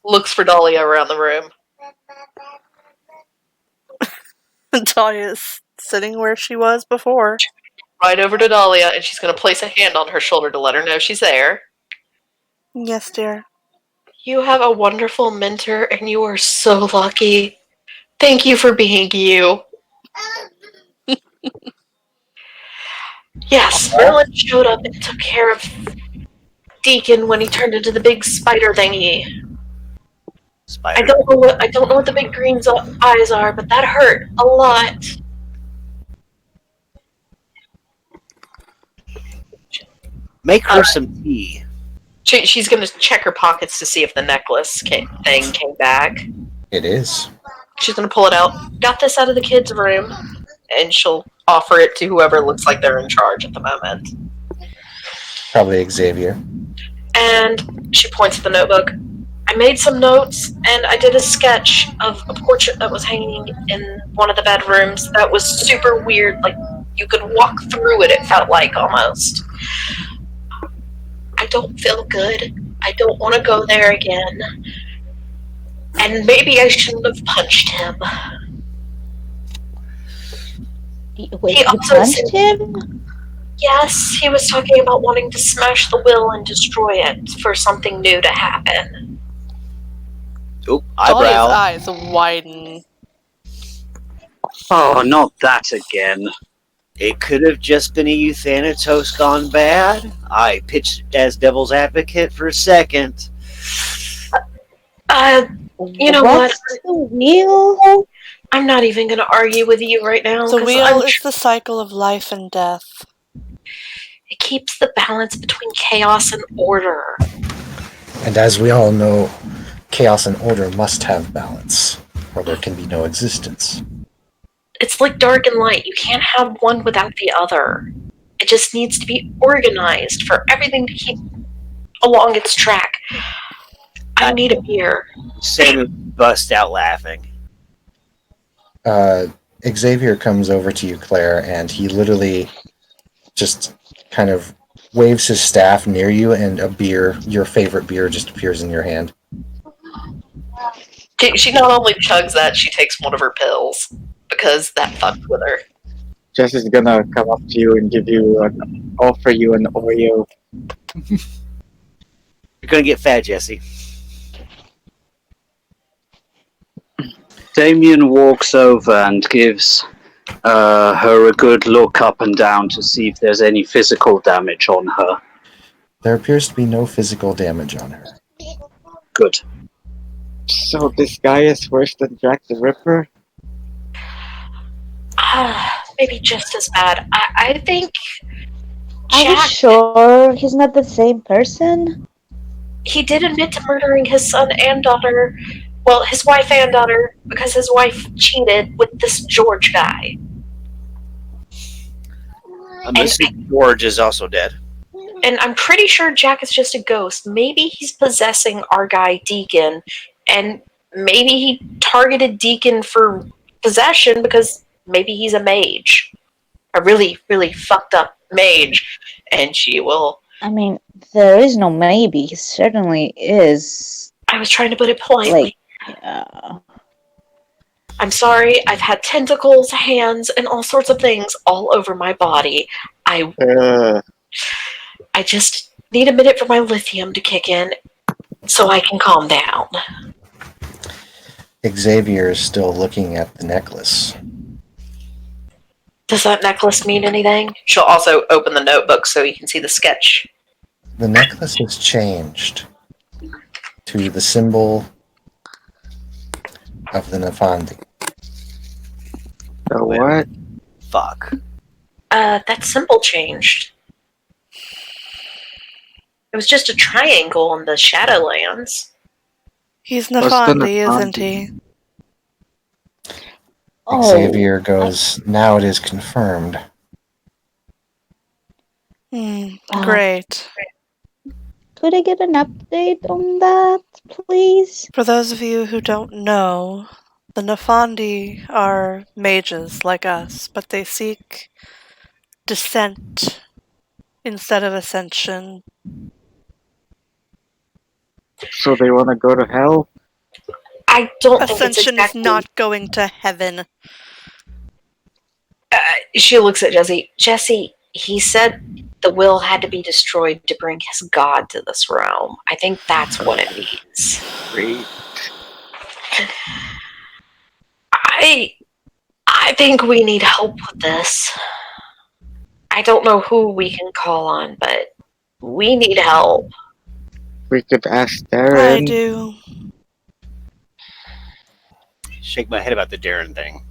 looks for Dahlia around the room. Dahlia's sitting where she was before. Right over to Dahlia, and she's going to place a hand on her shoulder to let her know she's there. Yes, dear. You have a wonderful mentor, and you are so lucky. Thank you for being you. Yes, Merlin showed up and took care of Deacon when he turned into the big spider thingy. I don't know what the big green eyes are, but that hurt a lot. Make her some tea. She's going to check her pockets to see if the necklace thing came back. It is. She's going to pull it out. Got this out of the kids' room. And she'll offer it to whoever looks like they're in charge at the moment. Probably Xavier. And she points at the notebook. I made some notes, and I did a sketch of a portrait that was hanging in one of the bedrooms that was super weird. Like, you could walk through it, it felt like, almost. I don't feel good. I don't want to go there again. And maybe I shouldn't have punched him. Wait, He you also punched said- him? Yes, he was talking about wanting to smash the will and destroy it for something new to happen. Oop, Talia's eyebrow. eyes widen. Oh, not that again. It could have just been a Euthanatos gone bad. I pitched as devil's advocate for a second. You know what? What's the wheel? I'm not even going to argue with you right now. The 'cause wheel is the cycle of life and death. It keeps the balance between chaos and order. And as we all know, chaos and order must have balance, or there can be no existence. It's like dark and light. You can't have one without the other. It just needs to be organized for everything to keep along its track. I need a beer. Sammy bust out laughing. Xavier comes over to you, Claire, and he literally just kind of waves his staff near you, and a beer, your favorite beer, just appears in your hand. She not only chugs that, she takes one of her pills. Because that fucked with her. Jess is gonna come up to you and offer you an Oreo. You're gonna get fat, Jesse. Damien walks over and gives her a good look up and down to see if there's any physical damage on her. There appears to be no physical damage on her. Good. So this guy is worse than Jack the Ripper? Maybe just as bad. I think Are you Jack, sure he's not the same person? he did admit to murdering his son and daughter. Well, his wife and daughter, because his wife cheated with this George guy. I'm assuming George is also dead. And I'm pretty sure Jack is just a ghost. Maybe he's possessing our guy Deacon, and maybe he targeted Deacon for possession because maybe he's a mage. A really, really fucked up mage. And she will... I mean, there is no maybe. He certainly is. I was trying to put it politely. I'm sorry, I've had tentacles, hands, and all sorts of things all over my body. I just need a minute for my lithium to kick in so I can calm down. Xavier is still looking at the necklace. Does that necklace mean anything? She'll also open the notebook so you can see the sketch. The necklace has changed to the symbol of the Nafandi. The what? Fuck. That symbol changed. It was just a triangle in the Shadowlands. He's What's the Nafandi, isn't Nafandi? he? Oh, Xavier goes, now it is confirmed. Great. could I get an update on that, please? For those of you who don't know, the Nafandi are mages like us, but they seek descent instead of ascension. So they want to go to hell? I don't think it's Ascension exactly... is not going to heaven. She looks at Jesse. Jesse, he said the will had to be destroyed to bring his god to this realm. I think that's what it means. Great. I think we need help with this. I don't know who we can call on, but we need help. We could ask I Darren. do. Shake my head about the Darren thing.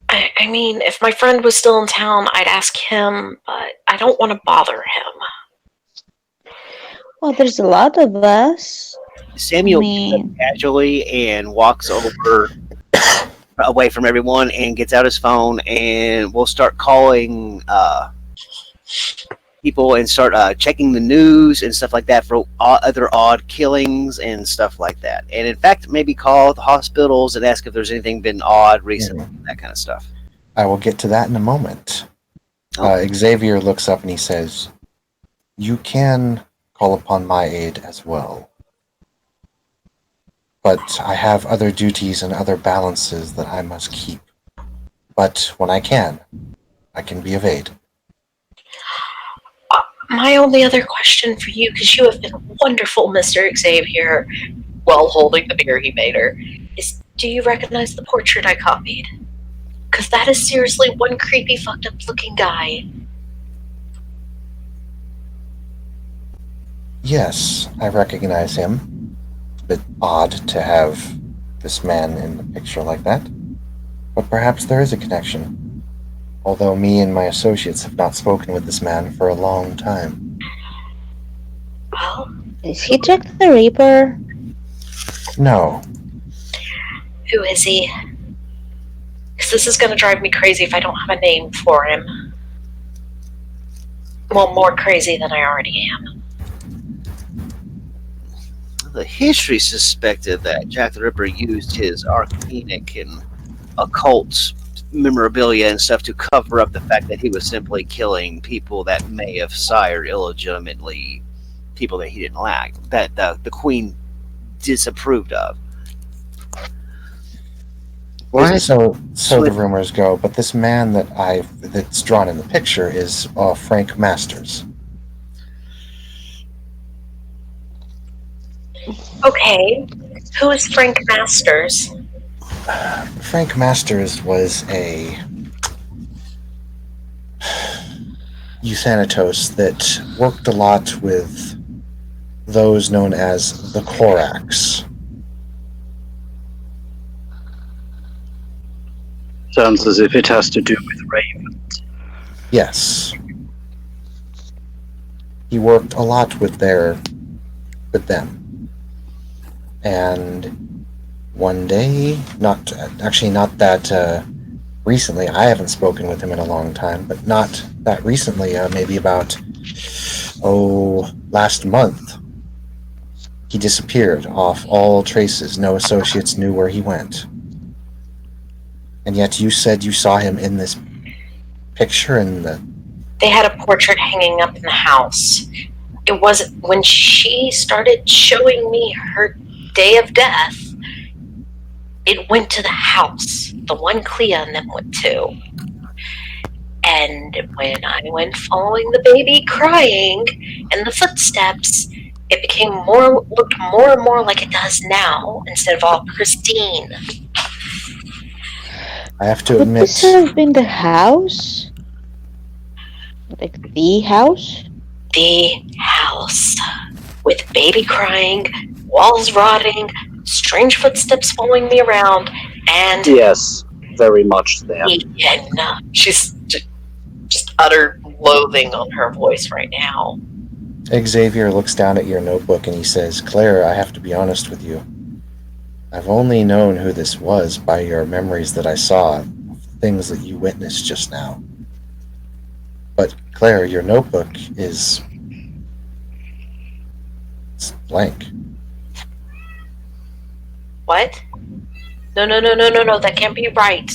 I mean, if my friend was still in town, I'd ask him, but I don't want to bother him. Well, there's a lot of us. Samuel I mean- gets up casually and walks over away from everyone and gets out his phone and we'll start calling people and start checking the news and stuff like that for other odd killings and stuff like that. And in fact, maybe call the hospitals and ask if there's anything been odd recently, that kind of stuff. I will get to that in a moment. Xavier looks up and he says, "You can call upon my aid as well. But I have other duties and other balances that I must keep. But when I can be of aid." My only other question for you, because you have been wonderful, Mr. Xavier, while holding the beer he made her, is do you recognize the portrait I copied? Because that is seriously one creepy, fucked up looking guy. Yes, I recognize him. It's a bit odd to have this man in the picture like that. But perhaps there is a connection. Although me and my associates have not spoken with this man for a long time. Well, Is he Jack the Reaper? No. who is he? Because this is going to drive me crazy if I don't have a name for him. Well, more crazy than I already am. The history suspected that Jack the Ripper used his arcanic and occult memorabilia and stuff to cover up the fact that he was simply killing people that may have sired illegitimately people that he didn't like, that the Queen disapproved of. So the rumors go, but this man that's drawn in the picture is Frank Masters. Okay, who is Frank Masters? Frank Masters was a euthanatos that worked a lot with those known as the Korax. Sounds as if it has to do with ravens. Yes. He worked a lot with them. And one day, not that recently, I haven't spoken with him in a long time, but not that recently, maybe about, last month, he disappeared off all traces. No associates knew where he went. And yet you said you saw him in this picture in the... They had a portrait hanging up in the house. It was when she started showing me her day of death, it went to the house, the one Clea and them went to. And when I went following the baby crying and the footsteps, it looked more and more like it does now, instead of all pristine. I have to Could admit... this have been the house? Like the house? The house. With baby crying, walls rotting, strange footsteps following me around, and... Yes, very much there. She's just utter loathing on her voice right now. Xavier looks down at your notebook and he says, "Claire, I have to be honest with you. I've only known who this was by your memories that I saw, things that you witnessed just now. But, Claire, your notebook is... it's blank." What? No, that can't be right.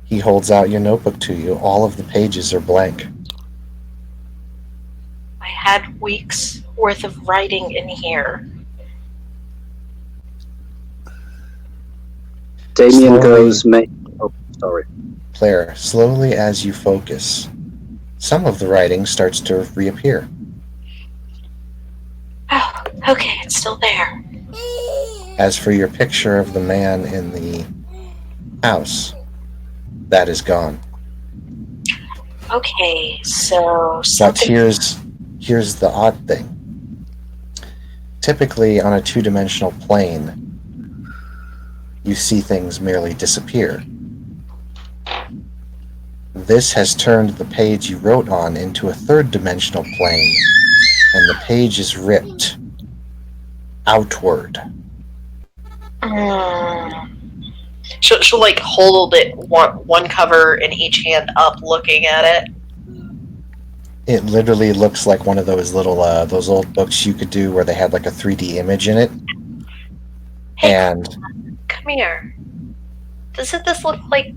He holds out your notebook to you. All of the pages are blank. I had weeks worth of writing in here. Damien goes... Oh, sorry. Claire, slowly as you focus, some of the writing starts to reappear. Oh, okay, it's still there. As for your picture of the man in the house, that is gone. Okay, so But something... here's the odd thing. Typically, on a two-dimensional plane, you see things merely disappear. This has turned the page you wrote on into a third-dimensional plane, and the page is ripped outward. She'll like hold it one cover in each hand up, looking at it. It literally looks like one of those little those old books you could do where they had like a 3D image in it. Hey, And come here. Doesn't this look like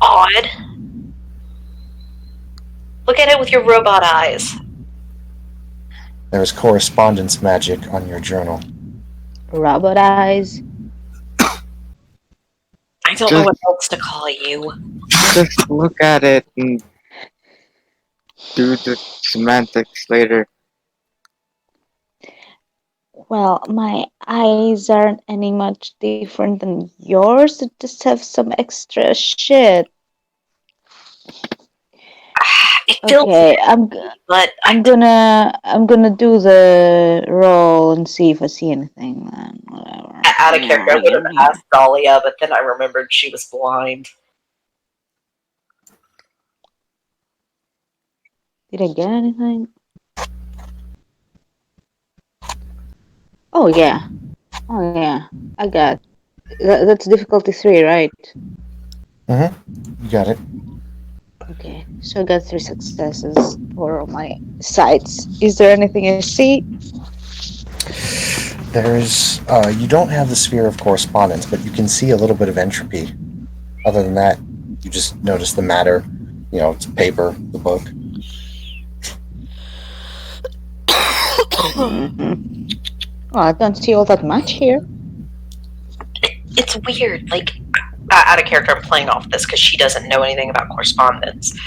odd? Look at it with your robot eyes. there's correspondence magic on your journal. Robot eyes. I don't know what else to call you. Just look at it and do the semantics later. Well, my eyes aren't any much different than yours. They just have some extra shit. It feels Okay, but I'm gonna do the roll and see if I see anything. Then whatever. out of character. I would have asked Dahlia, but then I remembered she was blind. Did I get anything? Oh yeah, I got. That's difficulty 3, right? You got it. Okay, so I got 3 successes for all my sites. Is there anything I see? There's you don't have the sphere of correspondence, but you can see a little bit of entropy. Other than that, you just notice the matter. You know, it's paper, the book. Well, I don't see all that much here. It's weird. Like, out of character, I'm playing off this because she doesn't know anything about correspondence.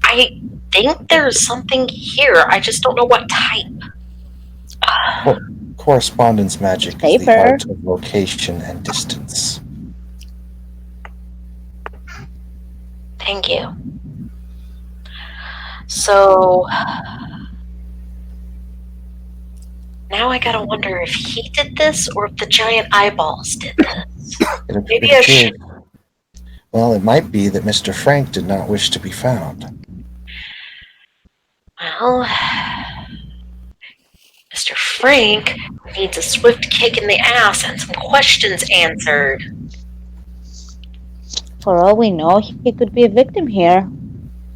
I think there's something here. I just don't know what type. Correspondence magic is the Paper. art of location and distance. Thank you. So now I gotta wonder if he did this or if the giant eyeballs did this. Maybe I should. Well, it might be that Mr. Frank did not wish to be found. Well, Mr. Frank needs a swift kick in the ass and some questions answered. For all we know, he could be a victim here,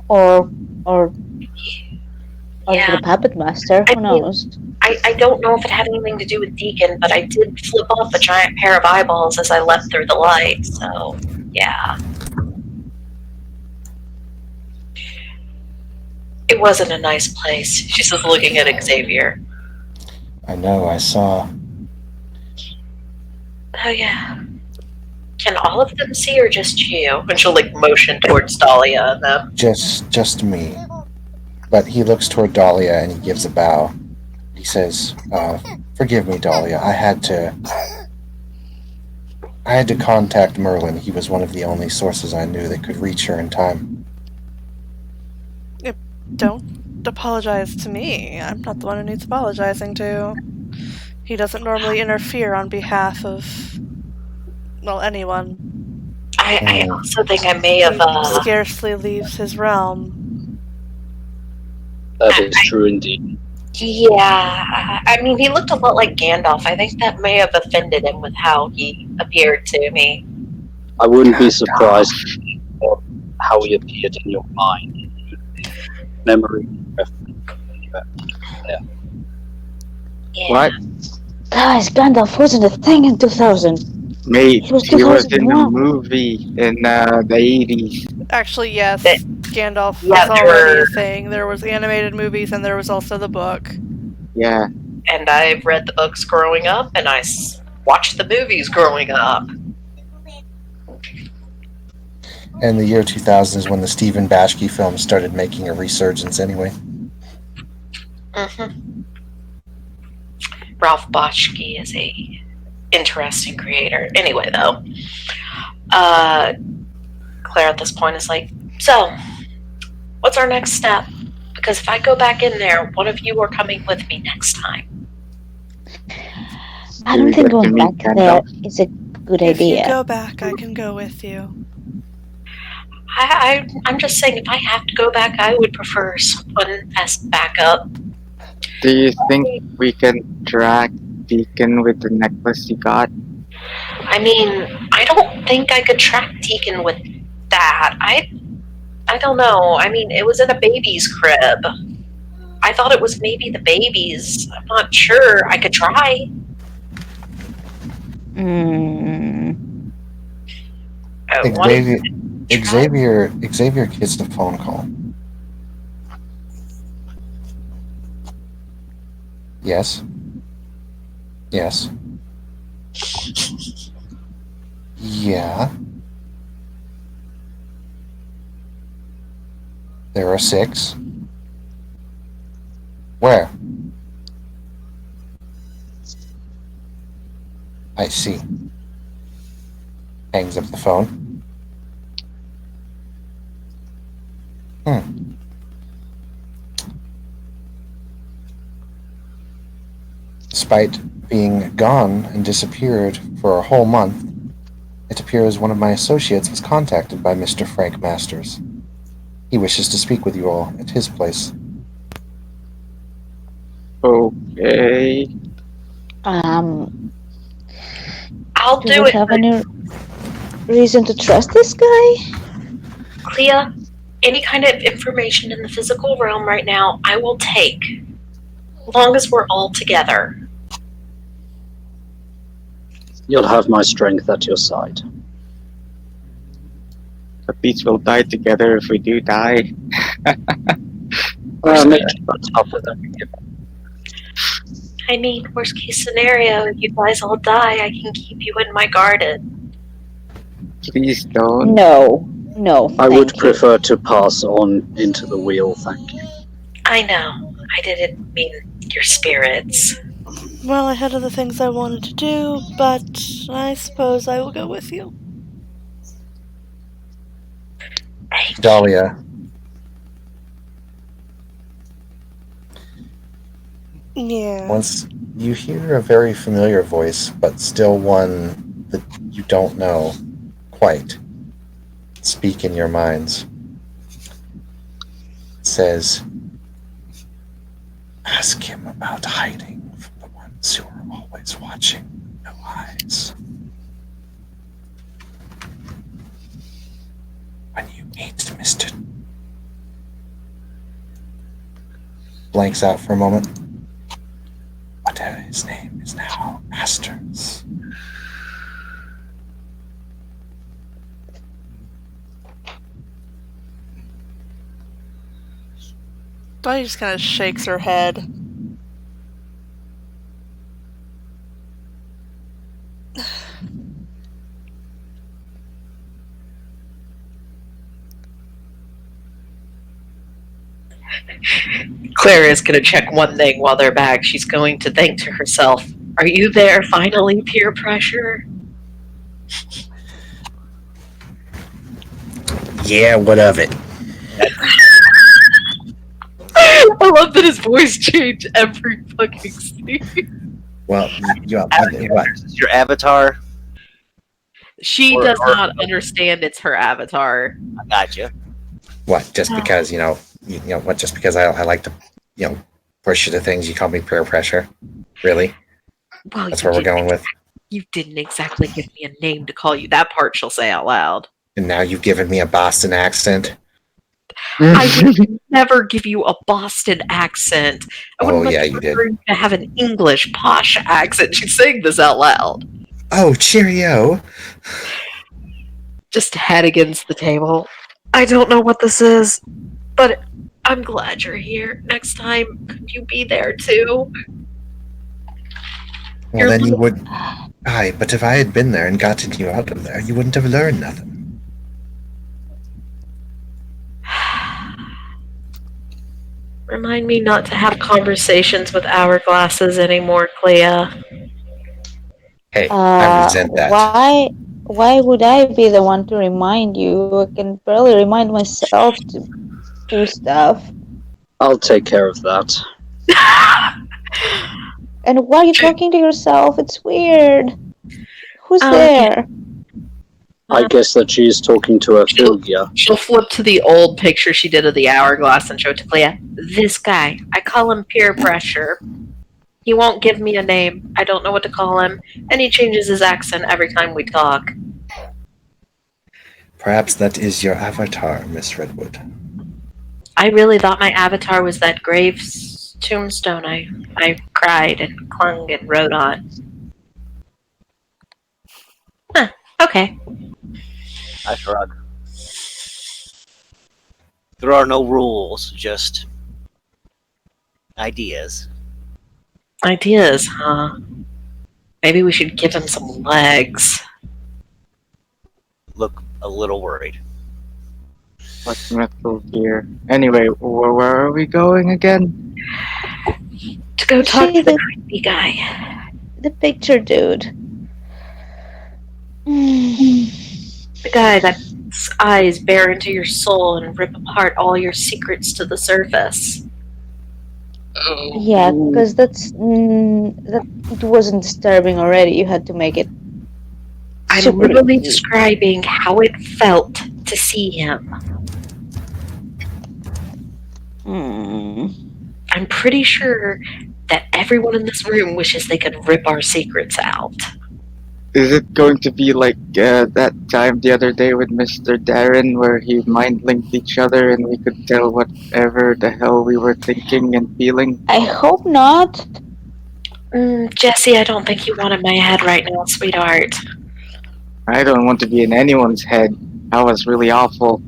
or Yeah. the puppet master. Who knows? I don't know if it had anything to do with Deacon, but I did flip off a giant pair of eyeballs as I left through the light, so yeah. It wasn't a nice place. She's just looking at Xavier. I know, I saw. Oh yeah. Can all of them see or just you? And she'll like motion towards Dahlia and them. Just me. But he looks toward Dahlia and he gives a bow. He says, forgive me, Dahlia. I had to contact Merlin. He was one of the only sources I knew that could reach her in time. Don't apologize to me. I'm not the one who needs apologizing to. He doesn't normally interfere on behalf of, well, anyone. I also think I may have He scarcely leaves his realm. That is true indeed. yeah. I mean he looked a lot like Gandalf. I think that may have offended him with how he appeared to me. I wouldn't be surprised of how he appeared in your mind. Memory. Yeah. What? Guys, Gandalf wasn't a thing in 2000. Mate, It was he was in a 2001. movie in the 80s. Actually, yes, That- Gandalf yeah, was there already were- a thing. There was animated movies and there was also the book. Yeah. And I've read the books growing up and I watched the movies growing up. And the year 2000 is when the Stephen Bashke films started making a resurgence anyway. Mm-hmm. Ralph Bakshi is a interesting creator. Anyway, though, Claire at this point is like, so, what's our next step? Because if I go back in there, one of you are coming with me next time. I Do don't we think get to going meet back there Gandalf? is a good If you idea. go back, I can go with you. I'm just saying, if I have to go back, I would prefer someone as backup. Do you think we can track Deacon with the necklace he got? I mean, I don't think I could track Deacon with that. I I don't know. I mean, it was in a baby's crib. I thought it was maybe the baby's. I'm not sure. I could try. Xavier gets the phone call. Yes. Yes. Yeah. There are 6. Where? I see. Hangs up the phone. Despite being gone and disappeared for a whole month, it appears one of my associates was contacted by Mr. Frank Masters. He wishes to speak with you all at his place. Okay. I'll Do do we it. have any reason to trust this guy? Clea, any kind of information in the physical realm right now, I will take. As long as we're all together. You'll have my strength at your side. At least we'll die together if we do die. Make sure that's tougher than we give. I mean, worst case scenario, if you guys all die, I can keep you in my garden. Please don't. No, I would thank you. prefer to pass on into the wheel, thank you. I know. I didn't mean your spirits. Well, I had other things I wanted to do, but I suppose I will go with you. Dahlia. Yeah. Once you hear a very familiar voice, but still one that you don't know quite, speak in your minds. It says, ask him about hiding from the ones who are always watching. No eyes. When you meet Mr. Blanks out for a moment. Whatever his name is now, Masters. Bunny just kind of shakes her head. Claire is going to check one thing while they're back. She's going to think to herself, are you there finally, peer pressure? Yeah, what of it? I love that his voice changed every fucking scene. Well, Avatar, is this your avatar? She does not understand it's her avatar. I gotcha. what? Just because what? Just because I like to push you to things, you call me peer pressure? Really? Well, That's where we're going with. You didn't exactly give me a name to call you. That part she'll say out loud. And now you've given me a Boston accent. I would never give you a Boston accent. I would much you did. prefer you to have an English posh accent. She's saying this out loud. Oh, cheerio. Just head against the table. I don't know what this is, but I'm glad you're here. Next time, could you be there too? Well, then you would. Aye, but if I had been there and gotten you out of there, you wouldn't have learned nothing. Remind me not to have conversations with hourglasses anymore, Clea. Hey, I resent that. Why would I be the one to remind you? I can barely remind myself to do stuff. I'll take care of that. And why are you talking to yourself? It's weird. Who's there? I guess that she's talking to Ophelia. She'll flip to the old picture she did of the hourglass and show it to Clea. This guy, I call him peer pressure. He won't give me a name. I don't know what to call him. And he changes his accent every time we talk. Perhaps that is your avatar, Miss Redwood. I really thought my avatar was that Graves tombstone I cried and clung and wrote on. Huh, okay. I shrug. There are no rules, just ideas. Ideas, huh? Maybe we should give him some legs. Look a little worried. What metal gear? Anyway, where are we going again? To go talk See to the the- creepy guy. The picture dude. The guy that's eyes bare into your soul and rip apart all your secrets to the surface. Yeah, because that it wasn't disturbing already. You had to make it. I'm super literally describing how it felt to see him. Hmm. I'm pretty sure that everyone in this room wishes they could rip our secrets out. Is it going to be like that time the other day with Mr. Darren where he mind linked each other and we could tell whatever the hell we were thinking and feeling? I hope not. Jesse, I don't think you want in my head right now, sweetheart. I don't want to be in anyone's head. That was really awful.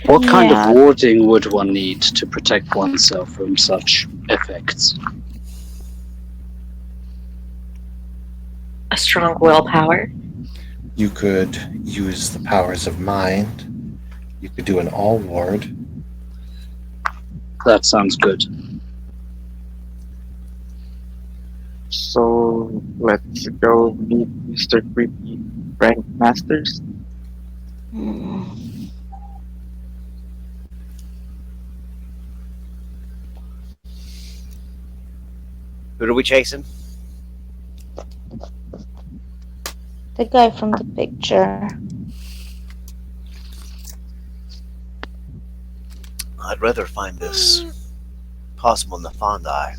What kind Yeah. of warding would one need to protect oneself from such effects? A strong willpower. You could use the powers of mind. You could do an all ward. That sounds good. So let's go meet Mr. Creepy Frank Masters. Hmm. Who are we chasing? The guy from the picture. I'd rather find this possible Nafandi.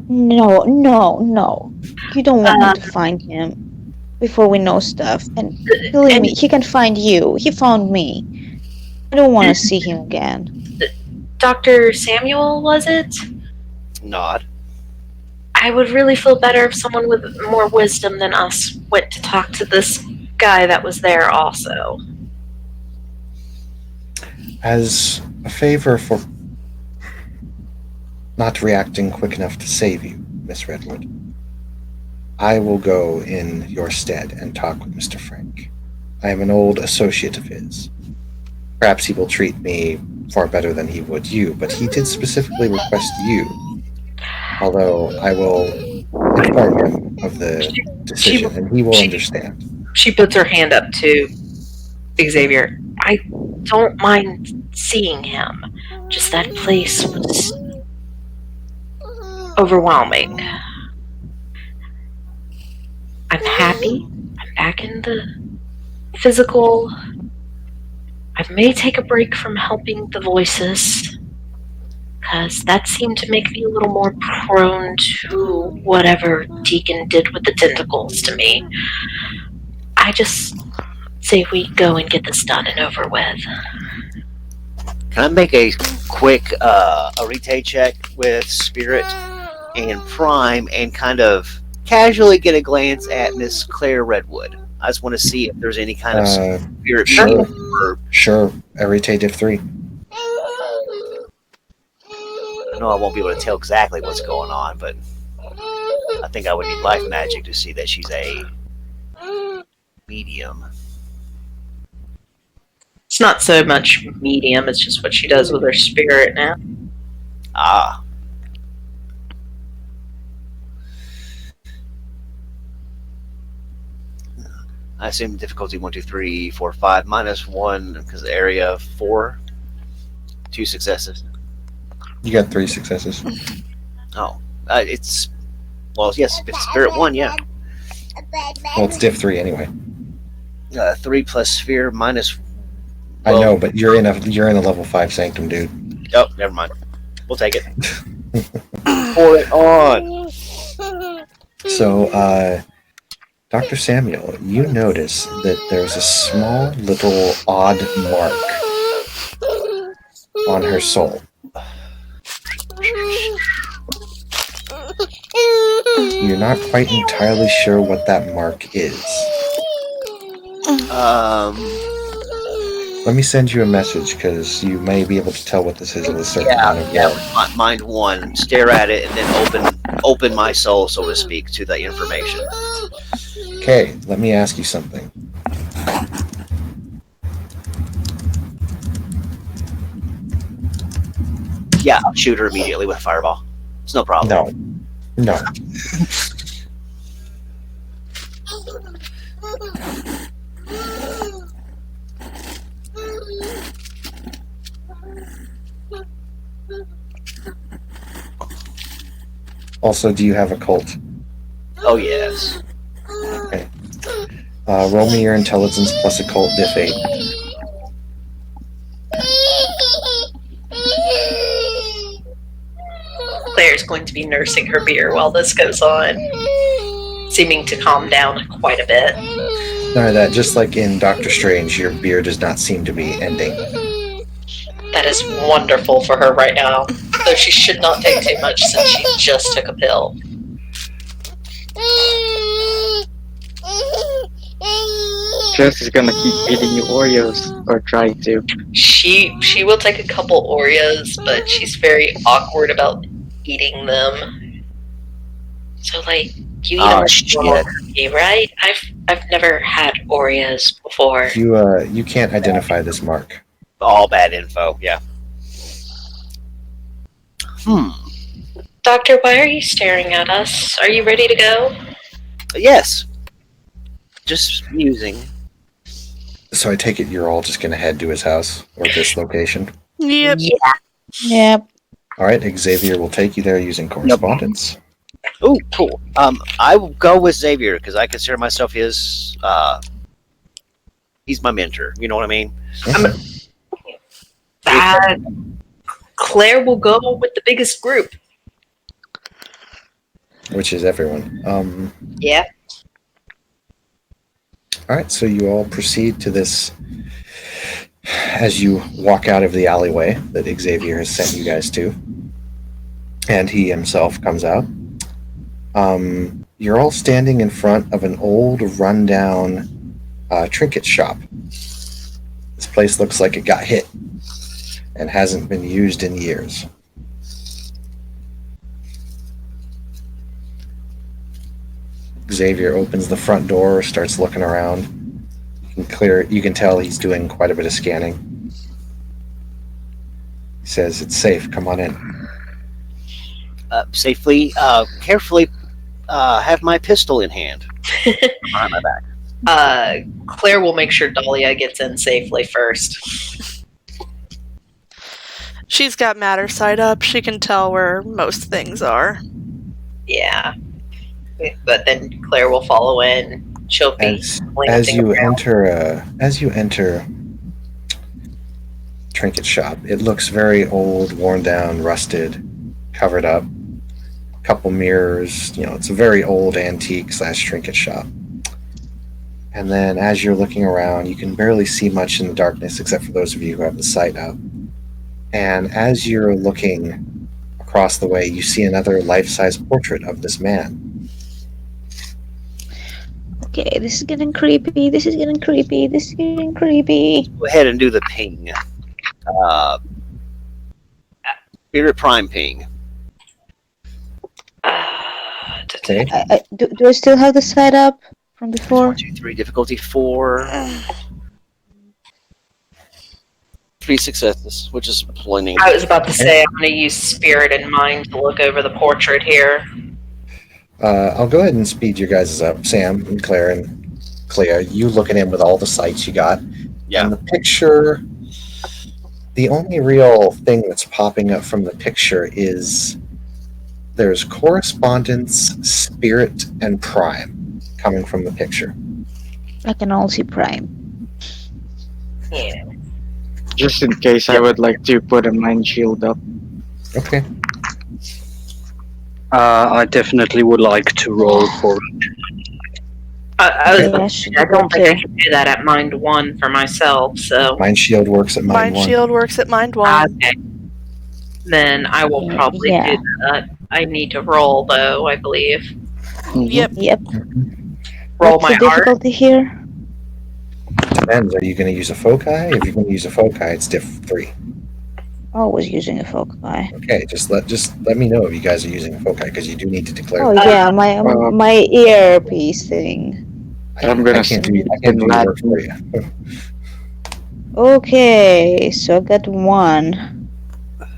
No. You don't want to find him before we know stuff. And believe me, he can find you. He found me. I don't want to see him again. Dr. Samuel, was it? Nod. I would really feel better if someone with more wisdom than us went to talk to this guy that was there also. As a favor for not reacting quick enough to save you, Miss Redwood, I will go in your stead and talk with Mr. Frank. I am an old associate of his. Perhaps he will treat me far better than he would you, but he did specifically request you. Although I will inform him of the decision, and he will understand. She puts her hand up to Xavier. I don't mind seeing him. Just that place was overwhelming. I'm happy. I'm back in the physical. I may take a break from helping the voices, because that seemed to make me a little more prone to whatever Deacon did with the tentacles to me. I just say we go and get this done and over with. Can I make a quick arete check with Spirit and Prime and kind of casually get a glance at Miss Claire Redwood? I just want to see if there's any kind of spirit. Sure. Arete diff 3. I know I won't be able to tell exactly what's going on, but I think I would need life magic to see that she's a medium. It's not so much medium, it's just what she does with her spirit now. Ah. I assume difficulty 1, 2, 3, 4, 5, -1 because the area 4. 2 successes. You got 3 successes. Oh, it's yes, if it's Spirit 1, yeah. Well, it's diff 3 anyway. 3 plus sphere minus. I know, but you're in a level 5 sanctum, dude. Oh, never mind. We'll take it. Pour it on. So, Dr. Samuel, you notice that there's a small little odd mark on her soul. You're not quite entirely sure what that mark is. Let me send you a message because you may be able to tell what this is with a certain amount of love. Mind one, stare at it, and then open my soul, so to speak, to the information. Okay, let me ask you something. Yeah, I'll shoot her immediately with a fireball. It's no problem. No. Also, do you have a cult? Oh, yes. Okay. Roll me your intelligence plus occult diff 8. Claire's going to be nursing her beer while this goes on, seeming to calm down quite a bit. None of that. Just like in Doctor Strange, your beer does not seem to be ending. That is wonderful for her right now, though she should not take too much since she just took a pill. Jess is gonna keep feeding you Oreos, or try to. She will take a couple Oreos, but she's very awkward about eating them. So, like, you eat them shit. cookie, right? I've never had Oreos before. You can't identify this mark. All bad info, yeah. Doctor, why are you staring at us? Are you ready to go? Yes. Just musing. So I take it you're all just going to head to his house or this location. Yep. Yeah. Yep. All right, Xavier will take you there using correspondence. Oh, cool. I will go with Xavier because I consider myself his. He's my mentor. You know what I mean? Claire will go with the biggest group. Which is everyone. Yeah. All right, so you all proceed to this as you walk out of the alleyway that Xavier has sent you guys to, and he himself comes out. You're all standing in front of an old, rundown trinket shop. This place looks like it got hit and hasn't been used in years. Xavier opens the front door, starts looking around. You can tell he's doing quite a bit of scanning. He says, "It's safe, come on in." Safely, carefully have my pistol in hand. Behind my back. Claire will make sure Dahlia gets in safely first. She's got matter sight up. She can tell where most things are. Yeah. But then Claire will follow in. She'll be as you enter trinket shop. It looks very old, worn down, rusted, covered up. A couple mirrors. It's a very old antique / trinket shop. And then as you're looking around, you can barely see much in the darkness except for those of you who have the sight up. And as you're looking across the way, you see another life-size portrait of this man. Okay, this is getting creepy. This is getting creepy. This is getting creepy. Go ahead and do the ping. Spirit Prime ping. Okay. Do I still have the sight up from before? 1, 2, 3, difficulty 4. 3 successes, which is plenty. I was about to say, I'm going to use spirit and mind to look over the portrait here. I'll go ahead and speed your guys up. Sam and Claire and Clea, you looking in with all the sights you got. Yeah. And the picture, the only real thing that's popping up from the picture is there's correspondence, spirit, and prime coming from the picture. I can all see Prime. Yeah. Just in case, I would like to put a mind shield up. Okay. I definitely would like to roll for it. I was about Yeah, to should say, I be good don't think I too. can do that at mind 1 for myself, so. Mind shield works at mind Mind 1. shield works at mind 1. Okay. Then I will probably Yeah. do that. I need to roll, though, I believe. Yep. Yep. Roll What's my the difficulty here? Depends. Are you going to use a foci? If you're going to use a foci, it's diff 3. Always using a foci. Okay, just let me know if you guys are using a foci, because you do need to declare Oh that. yeah, my earpiece thing. I'm gonna I can't do send your that work for you. Okay, so I got 1.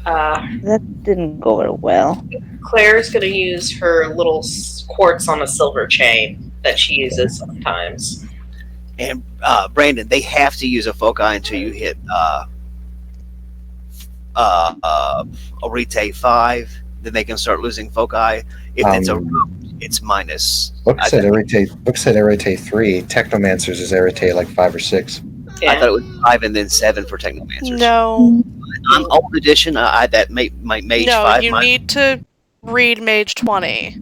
Uh, That didn't go very well. Claire's going to use her little quartz on a silver chain that she uses sometimes. And Brandon, they have to use a foci until you hit Arete 5. Then they can start losing foci. If it's a it's minus. Book said Arete 3. Technomancers is Arete like 5 or 6. Yeah. I thought it was 5 and then 7 for Technomancers. No. On old edition, that Mage No, 5. you need to read Mage 20.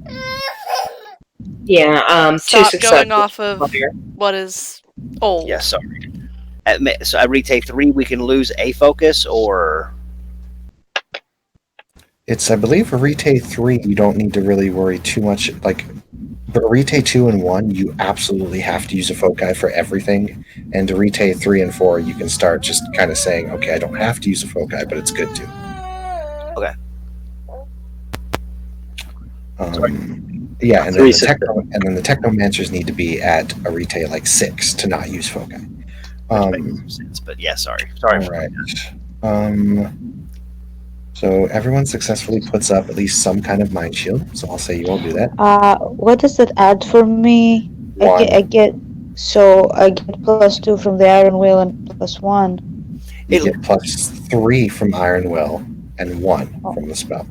Yeah, two Stop successes. going off of what is old. Yeah, sorry. So at Arete 3, we can lose a focus, or It's, I believe, Arete 3, you don't need to really worry too much. Like, for Arete 2 and 1, you absolutely have to use a foci for everything. And Arete 3 and 4, you can start just kind of saying, okay, I don't have to use a foci, but it's good to. Okay. Yeah, and then, Three and then the Technomancers need to be at Arete like 6 to not use foci. which makes sense. But yeah, sorry. All right. So everyone successfully puts up at least some kind of mind shield. So I'll say you all do that. What does that add for me? One. I get +2 from the Iron Will and +1. You get +3 from Iron Will and 1 from the spell.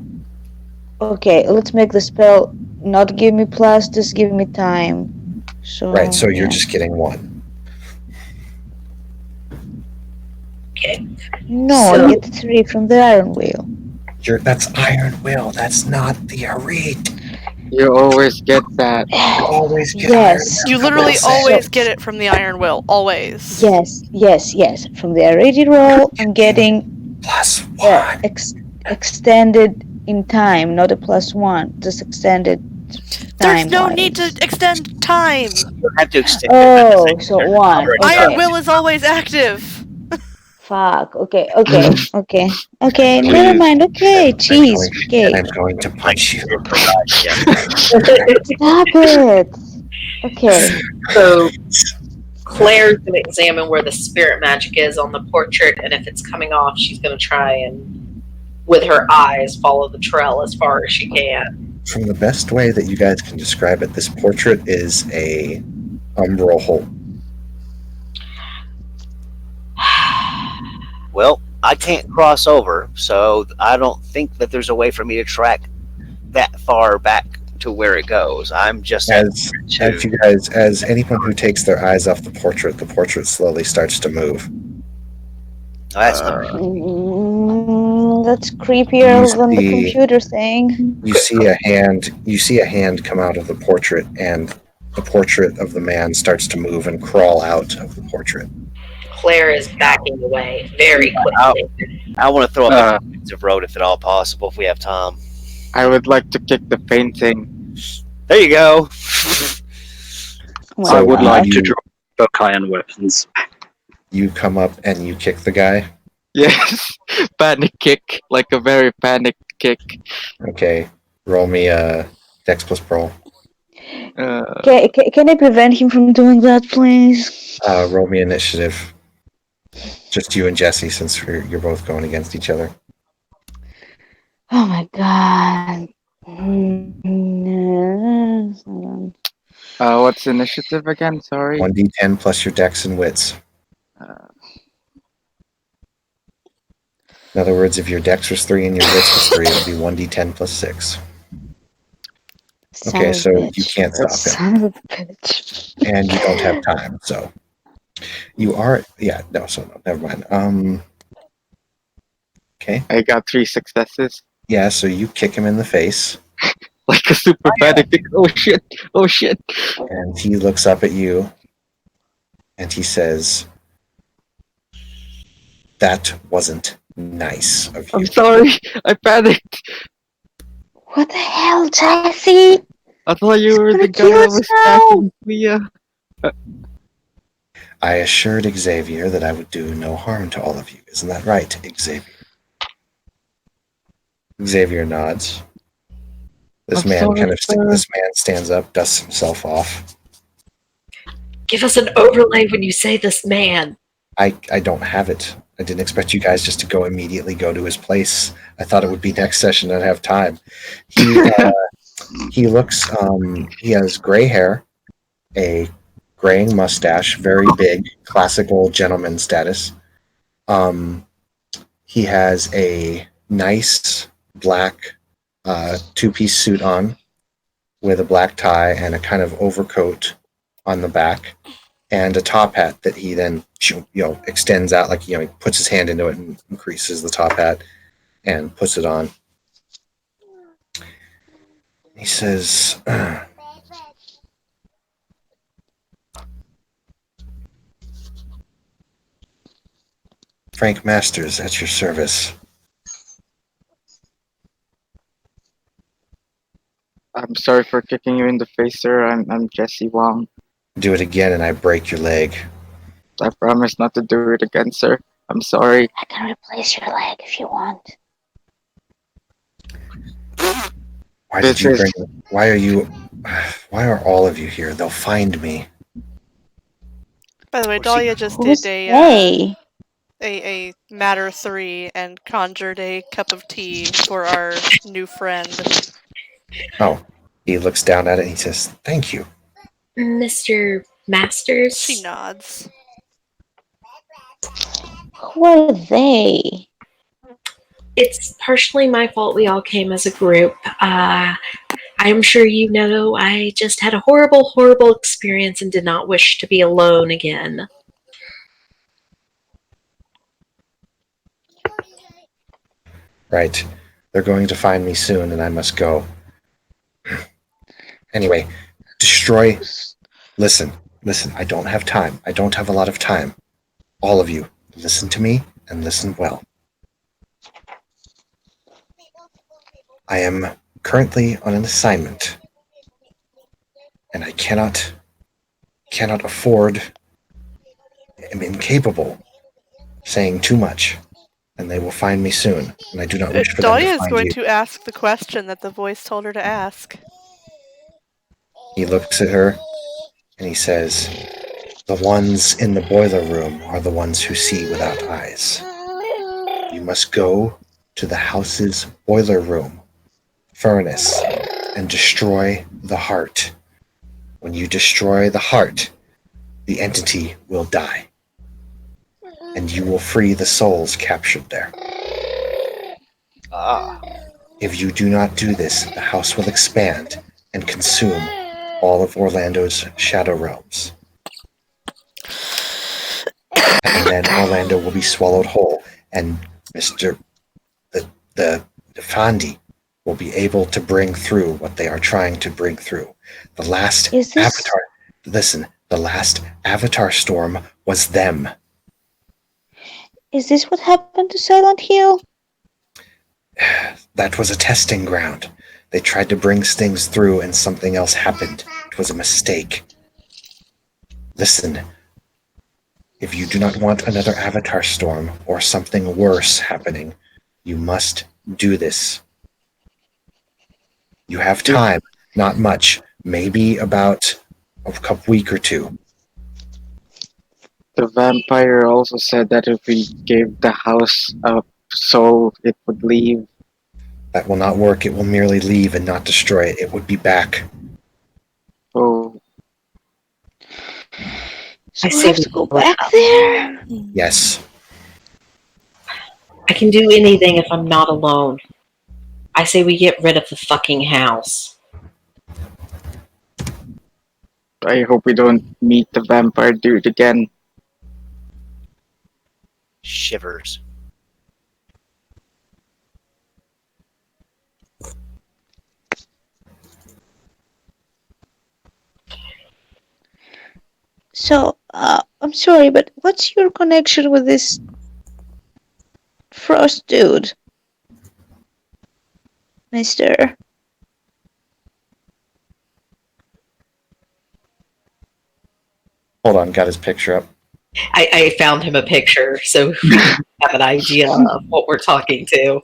Okay, let's make the spell not give me plus, just give me time. So Right, so you're yeah. just getting 1. Okay. No, So- I get 3 from the Iron Will. That's Iron Will. That's not the Arete. You always get that. You always get Yes. Iron You Will. literally That's it. always get it from the Iron Will. Always. Yes. From the Arete roll, I'm getting +1. extended in time, not a +1, just extended There's time. no need to extend time. You have to extend. Oh, so 1. Already Okay. Iron Will is always active. Fuck. Okay. Never mind. Okay. Jeez. Okay. I'm going to punch you. Stop it. Okay. So Claire's going to examine where the spirit magic is on the portrait, and if it's coming off, she's going to try and, with her eyes, follow the trail as far as she can. From the best way that you guys can describe it, this portrait is a umbral hole. Well, I can't cross over, so I don't think that there's a way for me to track that far back to where it goes. I'm just As anyone who takes their eyes off the portrait slowly starts to move. That's not right. That's creepier You than the see- computer thing. You see a hand. You see a hand come out of the portrait, and the portrait of the man starts to move and crawl out of the portrait. Claire is backing away very quickly. I want to throw up a defensive road if at all possible, if we have time. I would like to kick the painting. There you go. Oh I my would God. like to draw foci and weapons. You come up and you kick the guy. Yes, panic kick, like a very panic kick. Okay, roll me a Dex plus Pro. Can I prevent him from doing that, please? Roll me initiative. Just you and Jesse, since you're both going against each other. Oh my God. What's initiative again? Sorry. 1d10 plus your Dex and Wits. In other words, if your Dex was 3 and your Wits was 3, it would be 1d10 plus 6. Okay, so you can't stop him. Son of a bitch. And you don't have time, so you are never mind. Okay. I got 3 successes. Yeah, so you kick him in the face. like a super panic. Like, oh shit! Oh shit! And he looks up at you and he says, "That wasn't nice of you." I'm sorry. I panicked. What the hell, Jesse? I thought you were Gonna the kill guy that us was now. attacking Leah. I assured Xavier that I would do no harm to all of you. Isn't that right, Xavier? Xavier nods. This I'm man sorry, sir. this man stands up, dusts himself off. Give us an overlay when you say this man. I don't have it. I didn't expect you guys just to immediately go to his place. I thought it would be next session. I'd have time. He looks. He has gray hair, a graying mustache, very big, classical gentleman status. He has a nice black two-piece suit on with a black tie and a kind of overcoat on the back, and a top hat that he then extends out, like he puts his hand into it and increases the top hat and puts it on. He says, "Frank Masters, at your service." I'm sorry for kicking you in the face, sir. I'm Jesse Wong. Do it again and I break your leg. I promise not to do it again, sir. I'm sorry. I can replace your leg if you want. Why are all of you here? They'll find me. By the way, Or Dahlia just Who's did they? a matter 3 and conjured a cup of tea for our new friend. Oh, he looks down at it and he says, "Thank you." Mr. Masters? She nods. Who are they? It's partially my fault we all came as a group. I'm sure you know I just had a horrible, horrible experience and did not wish to be alone again. Right. They're going to find me soon and I must go. Anyway, destroy. Listen. I don't have time. I don't have a lot of time. All of you, listen to me and listen well. I am currently on an assignment, and I cannot afford, am incapable saying too much, and they will find me soon, and I do not wish for them Dahlia to is find going you. to ask the question that the voice told her to ask. He looks at her, and he says, "The ones in the boiler room are the ones who see without eyes. You must go to the house's boiler room, furnace, and destroy the heart. When you destroy the heart, the entity will die, and you will free the souls captured there. If you do not do this, the house will expand and consume all of Orlando's shadow realms. And then Orlando will be swallowed whole, and Mr. the Fandi will be able to bring through what they are trying to bring through. The last Avatar... Listen, the last Avatar storm was them." Is this what happened to Silent Hill? That was a testing ground. They tried to bring things through and something else happened. It was a mistake. Listen, if you do not want another Avatar storm or something worse happening, you must do this. You have time, not much, maybe about a week or two. The vampire also said that if we gave the house a soul, it would leave. That will not work. It will merely leave and not destroy it. It would be back. Oh, So I we see have to go back there? Yes. I can do anything if I'm not alone. I say we get rid of the fucking house. I hope we don't meet the vampire dude again. Shivers. So, I'm sorry, but what's your connection with this Frost dude, Mister? Hold on, got his picture up. I found him a picture so we have an idea of what we're talking to.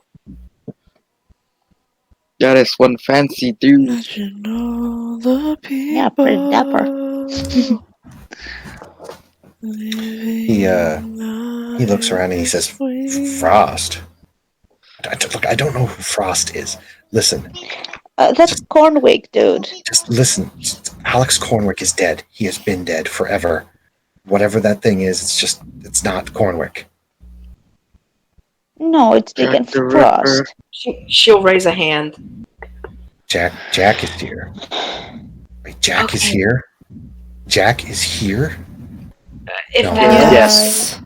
That is one fancy dude. Imagine all the people. Yeah, pretty dapper. He looks around and he says, Frost. Look, I don't know who Frost is. Listen, That's Cornwick, dude. just listen. Alex Cornwick is dead. He has been dead forever. Whatever that thing is, it's not Cornwick. No, it's Deacon Jack the Frost. Ripper. She'll raise a hand. Jack is here. Wait, Jack is Okay. here? Jack is here? If No. that- Yes.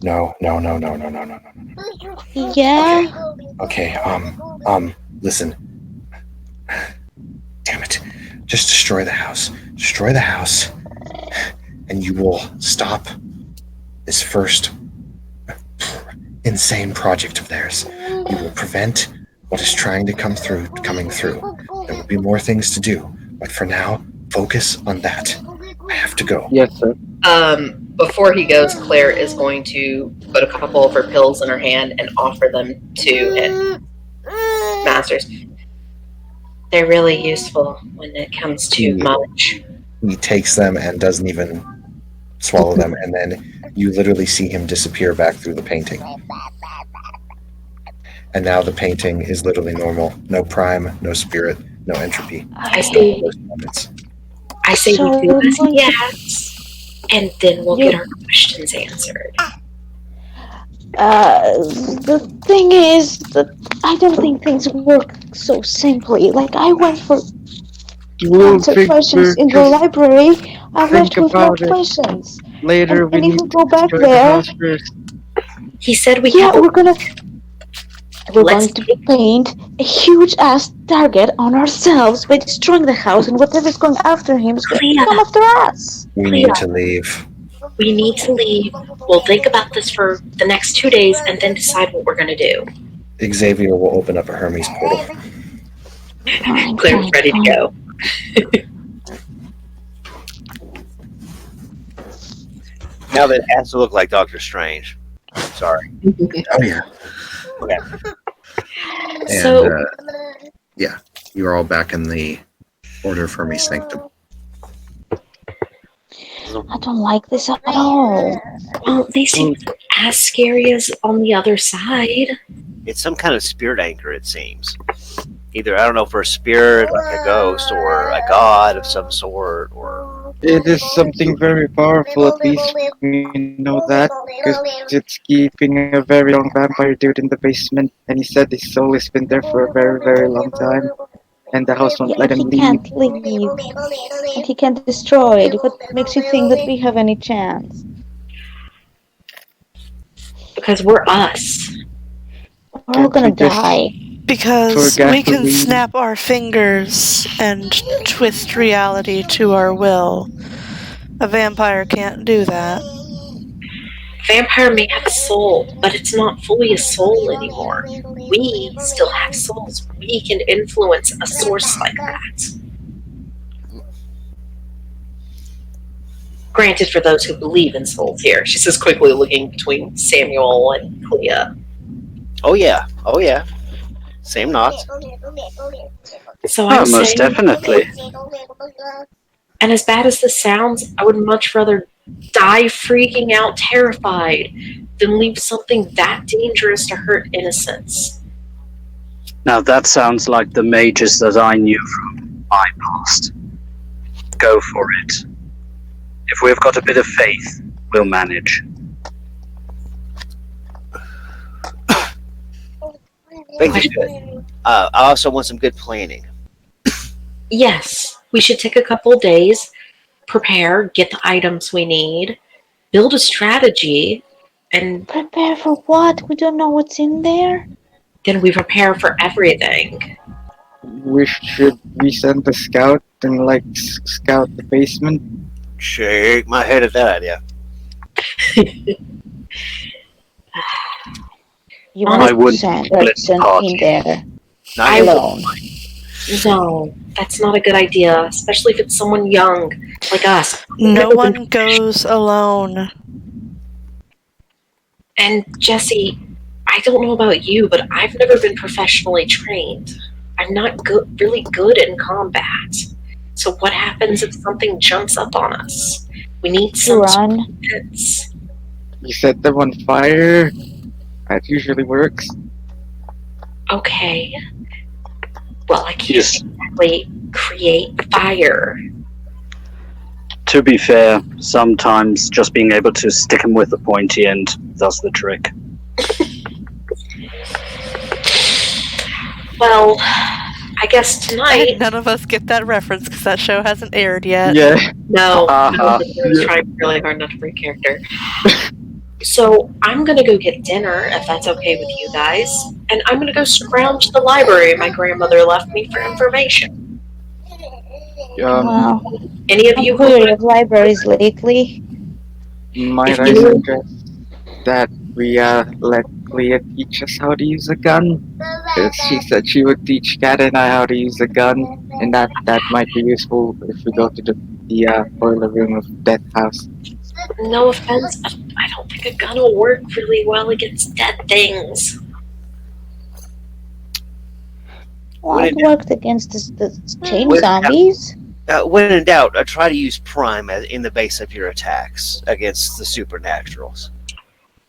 No. Yeah. Okay, listen. Damn it. Just destroy the house. Destroy the house, and you will stop this first insane project of theirs. You will prevent what is trying to coming through. There will be more things to do, but for now, focus on that. I have to go. Yes, sir. Before he goes, Claire is going to put a couple of her pills in her hand and offer them to Masters. They're really useful when it comes to much. He takes them and doesn't even swallow them, and then you literally see him disappear back through the painting. And now the painting is literally normal. No prime, no spirit, no entropy. I see. No abundance. I say So we do we're this, going to- yes, and then we'll You- get our questions answered. The thing is that I don't think things work so simply. Like, I went for We'll answer think questions in the just library. I think left with more about it. questions. later. And We if need we to go back destroy the there- house first. He said we Yeah, have we're going Let's to paint a huge ass target on ourselves by destroying the house, and whatever's going after him is going to Clea. come after us. We need to leave. We need to leave. We'll think about this for the next 2 days and then decide what we're going to do. Xavier will open up a Hermes portal. Fine, Claire's ready to go. Now that has to look like Doctor Strange. Sorry. Oh, yeah. Okay. And, So, yeah, you're all back in the Order of Hermes Sanctum. I don't like this at all. well, they seem as scary as on the other side. It's some kind of spirit anchor, it seems. Either, I don't know, for a spirit, like a ghost, or a god of some sort, or... It is something very powerful, at least we know that, because it's keeping a very long vampire dude in the basement, and he said his soul has been there for a very, very long time, and the house won't Yeah, let but him he leave. can't leave. And he can't destroy it. What makes you think that we have any chance? Because we're us. We're all gonna Can't we just- die. Because For we can gasoline. snap our fingers and twist reality to our will. A vampire can't do that. Vampire may have a soul, but it's not fully a soul anymore. We still have souls. We can influence a source like that. Granted, for those who believe in souls here. She says quickly looking between Samuel and Clea. Oh, yeah. Oh, yeah. Same knots. So Oh, I'm most saying, definitely. and as bad as this sounds, I would much rather die freaking out terrified than leave something that dangerous to hurt innocents. Now that sounds like the mages that I knew from my past. Go for it. If we've got a bit of faith, we'll manage. Think you should. I also want some good planning. Yes, we should take a couple of days, prepare, get the items we need, build a strategy, and Prepare for what? We don't know what's in there. then we prepare for everything. We should we send a scout and like scout the basement? Shake my head at that idea. You I want to wouldn't send split the in party. there Not I yet. alone. No, that's not a good idea, especially if it's someone young like us. No one goes alone. And Jesse, I don't know about you, but I've never been professionally trained. I'm not really good in combat. So what happens if something jumps up on us? We need You some sort run. of defense. You set them on fire. That usually works. Okay. Well, I can't Yes. exactly create fire. To be fair, sometimes just being able to stick him with the pointy end does the trick. Well, I guess tonight. None of us get that reference because that show hasn't aired yet. Yeah. No, Uh-huh. I was trying really hard not to break character. So I'm gonna go get dinner if that's okay with you guys, and I'm gonna go scrounge the library my grandmother left me for information. Wow. Any of I'm you? weary of libraries lately. Might If I you- suggest that we let Clea teach us how to use a gun? 'Cause she said she would teach Kat and I how to use a gun, and that might be useful if we go to the boiler room of Death House. No offense, but I don't think a gun will work really well against dead things. Well, When it worked against the chain When- zombies. When in doubt, try to use Prime in the base of your attacks against the supernaturals,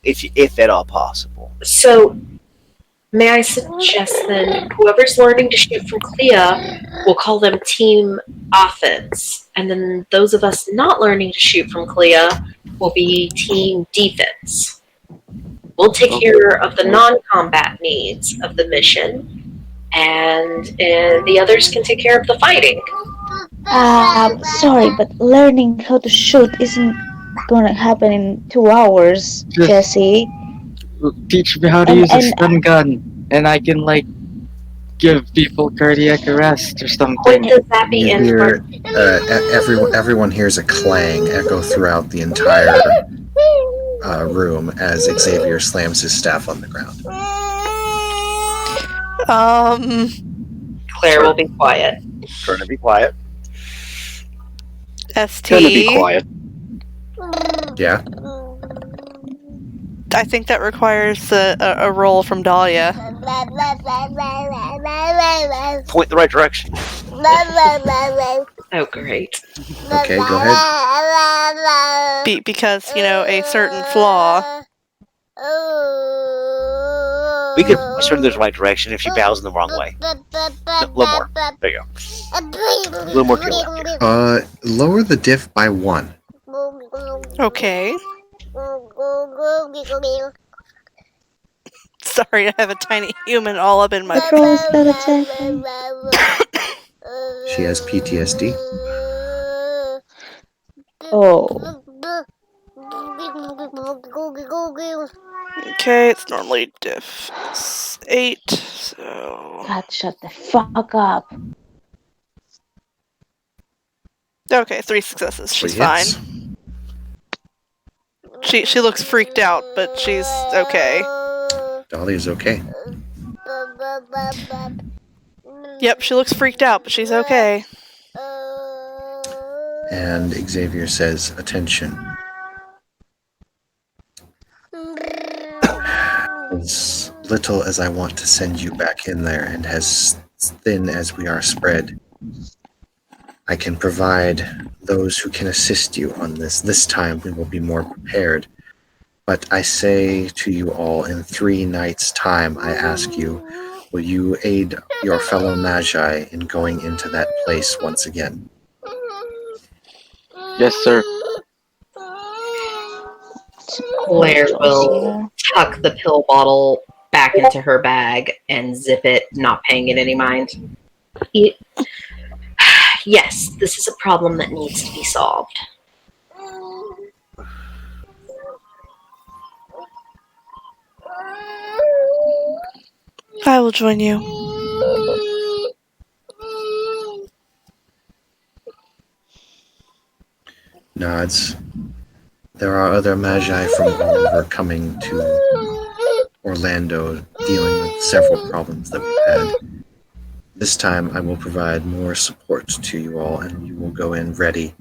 if at all possible. So, may I suggest then, whoever's learning to shoot from Clea, we'll call them Team Offense, and then those of us not learning to shoot from Clea will be Team Defense. We'll take care of the non-combat needs of the mission, and the others can take care of the fighting. Sorry, but learning how to shoot isn't gonna happen in 2 hours, Just- Jesse. Teach me how to And- use a and- stun gun, and I can like give people cardiac arrest or What something. does that be You in hear everyone hears a clang echo throughout the entire room as Xavier slams his staff on the ground. Claire will be quiet. Trying to be quiet. Gonna be ST. quiet. Yeah. I think that requires a roll from Dahlia. Point the right direction. Oh, great. Okay, go ahead. Because, a certain flaw. We could push her in the right direction if she bows in the wrong way. No, a little more. There you go. A little more to your left here. Lower the diff by 1. Okay. Sorry, I have a tiny human all up in my. What role is that exactly? She has PTSD. Oh. Okay, it's normally diff 8, so. God, shut the fuck up. Okay, 3 successes. She's Three hits. fine. She looks freaked out, but she's okay. Dahlia's okay. Yep, she looks freaked out, but she's okay. And Xavier says, "Attention. As little as I want to send you back in there, and as thin as we are spread, I can provide those who can assist you on this. This time we will be more prepared. But I say to you all, in 3 nights' time, I ask you, will you aid your fellow Magi in going into that place once again?" Yes, sir. Claire will Yeah. tuck the pill bottle back into her bag and zip it, not paying it any mind. Yes, this is a problem that needs to be solved. I will join you. gods, there are other magi from all over coming to Orlando, dealing with several problems that we've had. This time I will provide more support to you all, and you will go in ready.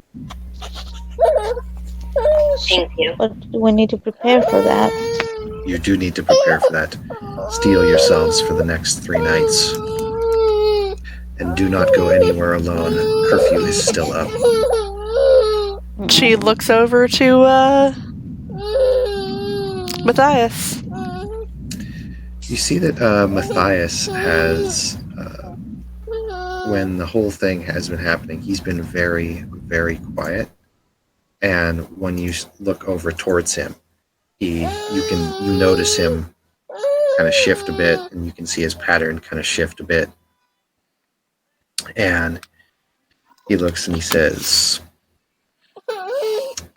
Thank you. But we need to prepare for that. You do need to prepare for that. Steel yourselves for the next 3 nights. And do not go anywhere alone. Curfew is still up. She looks over to Matthias. You see that Matthias has, when the whole thing has been happening, he's been very, very quiet. And when you look over towards him, you notice him kind of shift a bit, and you can see his pattern kind of shift a bit. And he looks and he says,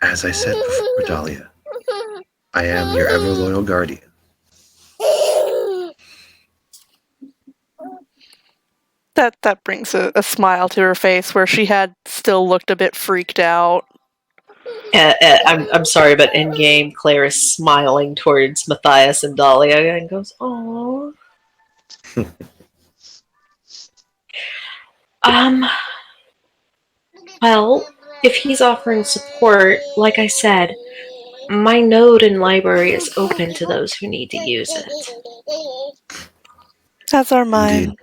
"As I said before, Dahlia, I am your ever loyal guardian." That brings a smile to her face, where she had still looked a bit freaked out. I'm sorry, but in game, Claire is smiling towards Matthias and Dahlia and goes, "Oh." Well, if he's offering support, like I said, my node and library is open to those who need to use it. As are mine. Indeed.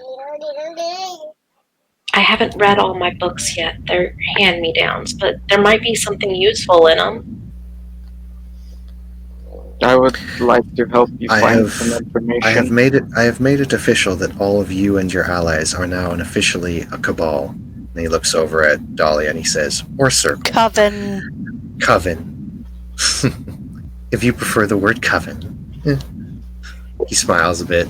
I haven't read all my books yet. They're hand-me-downs, but there might be something useful in them. I would like to help you I find have- some information. I have made it official that all of you and your allies are now officially a cabal. And he looks over at Dahlia and he says, "Or circle. Coven. Coven." If you prefer the word coven. He smiles a bit.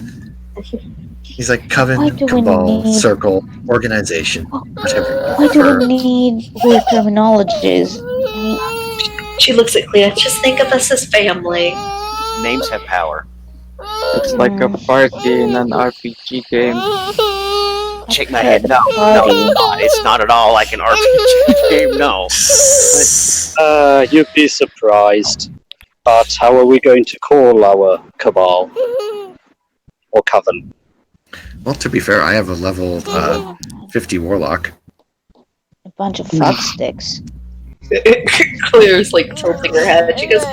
He's like, Why coven, do we cabal, need- circle, organization, whatever you Why do prefer. we need weird terminologies? I mean, She looks at Clea. Just think of us as family. Names have power. It's like a party in an RPG game. Shake my head. No, it's not. It's not at all like an RPG game. No. You'd be surprised. But how are we going to call our cabal? Or coven? Well, to be fair, I have a level 50 warlock. a bunch of fuck sticks. Claire's like tilting her head. She goes,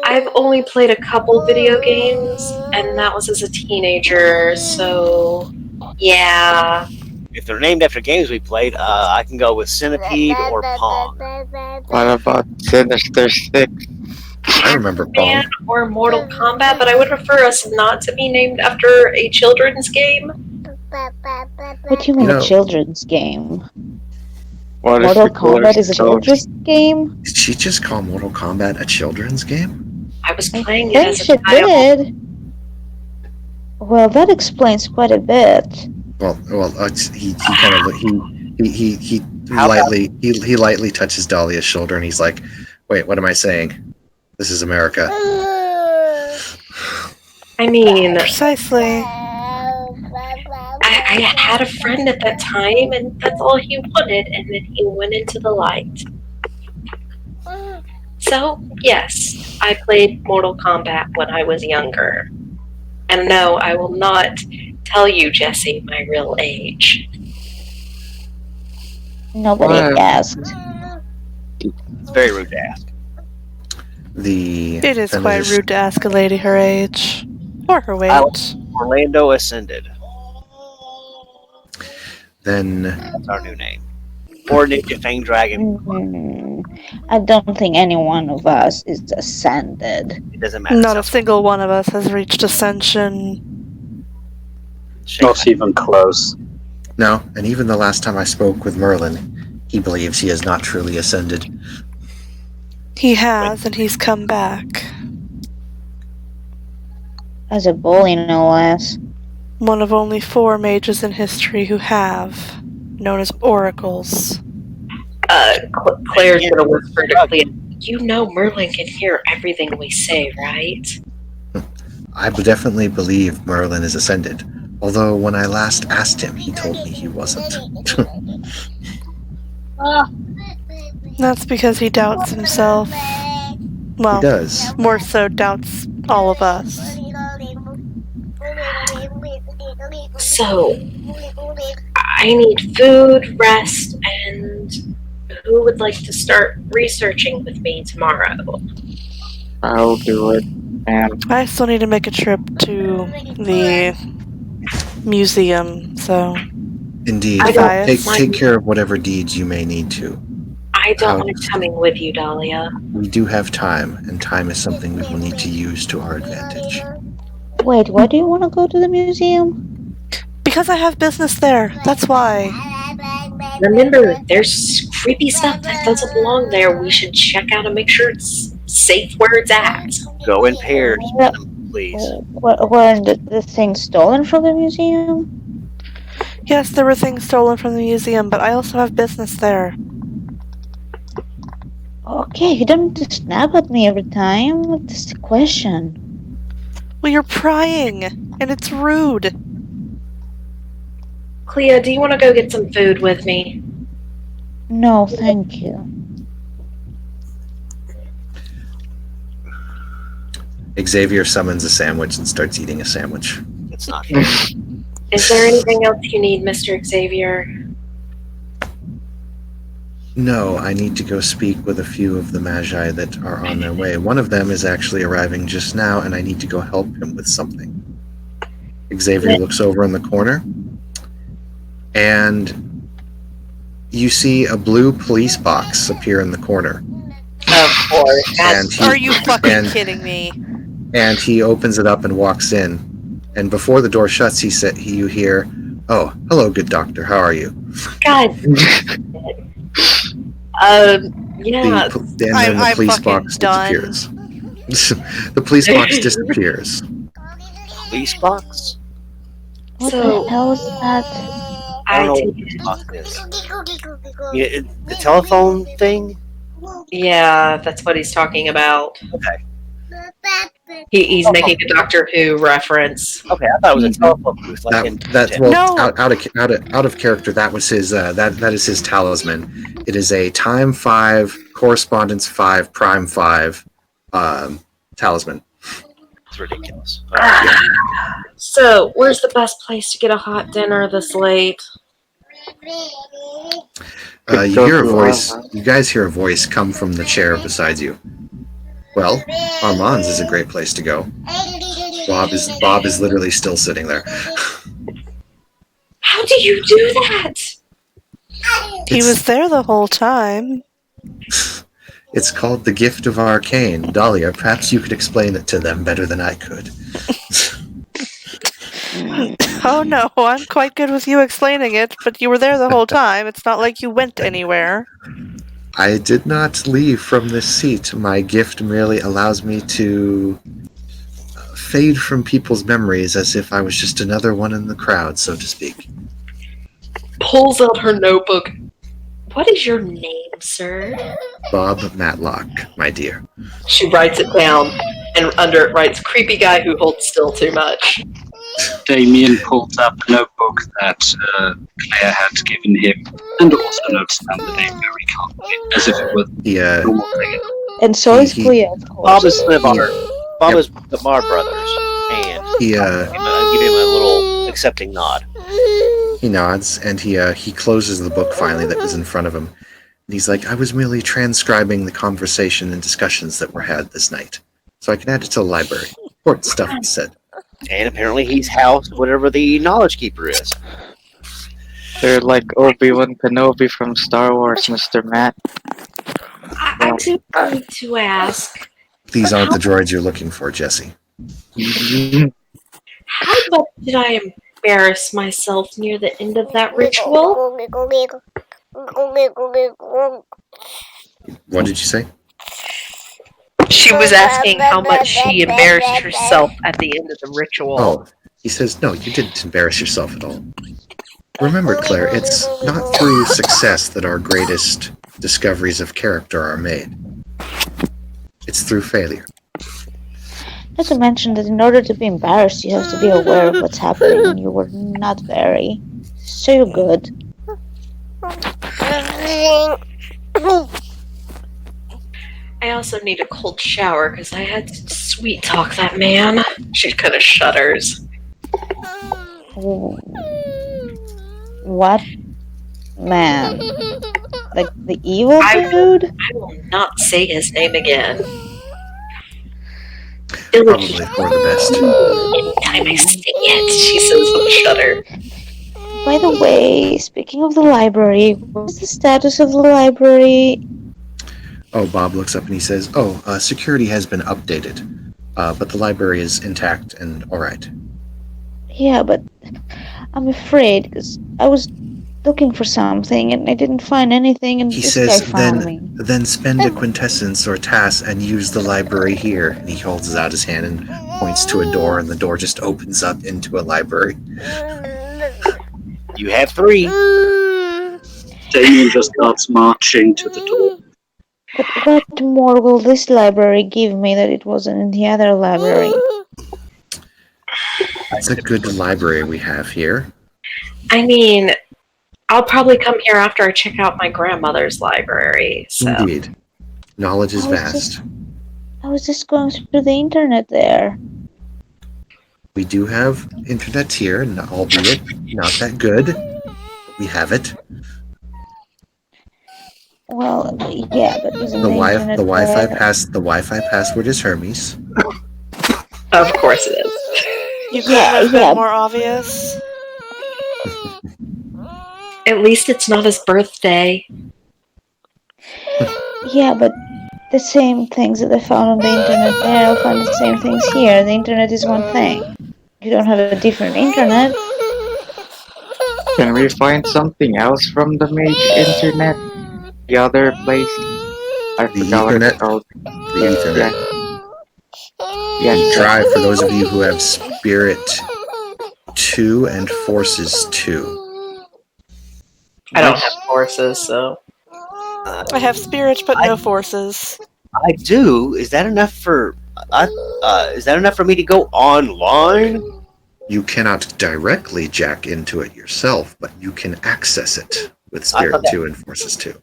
I've only played a couple video games, and that was as a teenager, so yeah. If they're named after games we played, I can go with Centipede or Pong. What about Sinister Six? I remember Man Pong. or Mortal Kombat, but I would prefer us not to be named after a children's game. What do you mean You know- a children's game? What if Mortal we call Kombat is a ourselves- children's game? Did she just call Mortal Kombat a children's game? I was I playing it think as a she child. did. Well, that explains quite a bit. Well, he kind of he How lightly touches Dahlia's shoulder and he's like, "Wait, what am I saying? This is America." I mean, Precisely. I had a friend at that time, and that's all he wanted, and then he went into the light. So, yes, I played Mortal Kombat when I was younger. And no, I will not tell you, Jesse, my real age. Nobody What? asked. It's very rude to ask. It is quite rude to ask a lady her age. Or her weight. Orlando Ascended. Then That's our new name. Or Ninja Fang Dragon. I don't think any one of us is ascended. It doesn't matter. Not a single one of us has reached ascension. Not even close. no, and even the last time I spoke with Merlin, he believes he has not truly ascended. He has, and he's come back. As a bully, no less. One of only 4 mages in history who have, known as oracles. Claire's gonna whisper to Clea, you know Merlin can hear everything we say, right? I definitely believe Merlin is ascended. Although when I last asked him, he told me he wasn't. That's because he doubts himself. Well, He does. more so doubts all of us. So, I need food, rest, and who would like to start researching with me tomorrow? I'll do it. And I still need to make a trip to the museum, so Indeed. I don't Take care of whatever deeds you may need to. I don't mind coming with you, Dahlia. We do have time, and time is something we will need to use to our advantage. Wait, why do you want to go to the museum? because I have business there. That's why. Remember, there's creepy stuff that doesn't belong there. We should check out and make sure it's safe where it's at. Go in pairs, please. Were the things stolen from the museum? Yes, there were things stolen from the museum, but I also have business there. Okay, you don't have to snap at me every time. What's the question? Well, you're prying, and it's rude. Clea, do you want to go get some food with me? No, thank you. Xavier summons a sandwich and starts eating a sandwich. It's not fair. Is there anything else you need, Mr. Xavier? No, I need to go speak with a few of the Magi that are on their way. One of them is actually arriving just now, and I need to go help him with something. Xavier looks over in the corner, and you see a blue police box appear in the corner. Of course. And he, Are you fucking and- kidding me? And he opens it up and walks in. And before the door shuts, you hear, "Oh, hello, good doctor. How are you?" God. Yeah. And then the I'm police fucking box done. disappears. The police box disappears. Police box? What So- the hell is that? I don't know I what police box is. Yeah, the telephone thing? Yeah, that's what he's talking about. Okay. He's making a Doctor Who reference. Okay, I thought it was a telephone booth. Like in No. Out of character. That was his. That is his talisman. It is a time 5, correspondence 5, prime 5 talisman. It's ridiculous. So, where's the best place to get a hot dinner this late? You hear a voice. You guys hear a voice come from the chair beside you. Well, Armand's is a great place to go. Bob is literally still sitting there. How do you do that? He was there the whole time. It's called the Gift of Arcane. Dahlia, perhaps you could explain it to them better than I could. Oh no, I'm quite good with you explaining it, but you were there the whole time. It's not like you went anywhere. I did not leave from this seat. My gift merely allows me to fade from people's memories as if I was just another one in the crowd, so to speak. Pulls out her notebook. What is your name, sir? Bob Matlock, my dear. She writes it down, and under it writes, creepy guy who holds still too much. Damien pulls up a notebook that Claire had given him and also notes down the name very calmly, as if it was He, a normal thing. And so is He- Clea, of course. Bob is the Mar brothers, and he I give him a little accepting nod. He nods, and he closes the book finally that was in front of him. And he's like, I was merely transcribing the conversation and discussions that were had this night, so I can add it to the library. Important stuff, he said. And apparently he's housed whatever the knowledge keeper is. they're like Obi-Wan Kenobi from Star Wars, Mr. Matt. I do need to ask, These aren't the droids you're looking for, Jesse. how much did I embarrass myself near the end of that ritual? What did you say? She was asking how much she embarrassed herself at the end of the ritual. Oh, he says, no, you didn't embarrass yourself at all. Remember, Claire, it's not through success that our greatest discoveries of character are made. It's through failure. Not to mention that in order to be embarrassed, you have to be aware of what's happening, and you were not very. So you're good. I also need a cold shower because I had to sweet talk that man. She kind of shudders. What man? Like the evil dude? I will not say his name again. Probably for the best. Anytime I say it, she says with a shudder. By the way, speaking of the library, what's the status of the library? Oh, Bob looks up and he says, security has been updated, but the library is intact and all right. Yeah, but I'm afraid because I was looking for something and I didn't find anything, and He this says, guy found me. then spend a quintessence or task and use the library here. And he holds out his hand and points to a door, and the door just opens up into a library. You have 3. Damien just starts marching to the door. But what more will this library give me that it wasn't in the other library? It's a good library we have here. I mean, I'll probably come here after I check out my grandmother's library. So. Indeed. Knowledge is I was vast. I was just going through the internet there. We do have internet here, albeit not that good. We have it. Well, yeah, but isn't The internet Wi-Fi there? the Wi-Fi password is Hermes. Of course it is. You couldn't have been more obvious. At least it's not his birthday. Yeah, but the same things that I found on the internet there, I'll find the same things here. The internet is one thing. You don't have a different internet. Can we find something else from the Mage internet? The other place? I The forgot what Ethernet? it's called. The Ethernet. Yes. Try for those of you who have Spirit 2 and Forces 2. I don't have forces, so. I have spirit, but no forces. I do. Is that enough for? Is that enough for me to go online? You cannot directly jack into it yourself, but you can access it with I Spirit thought that- 2 and Forces 2.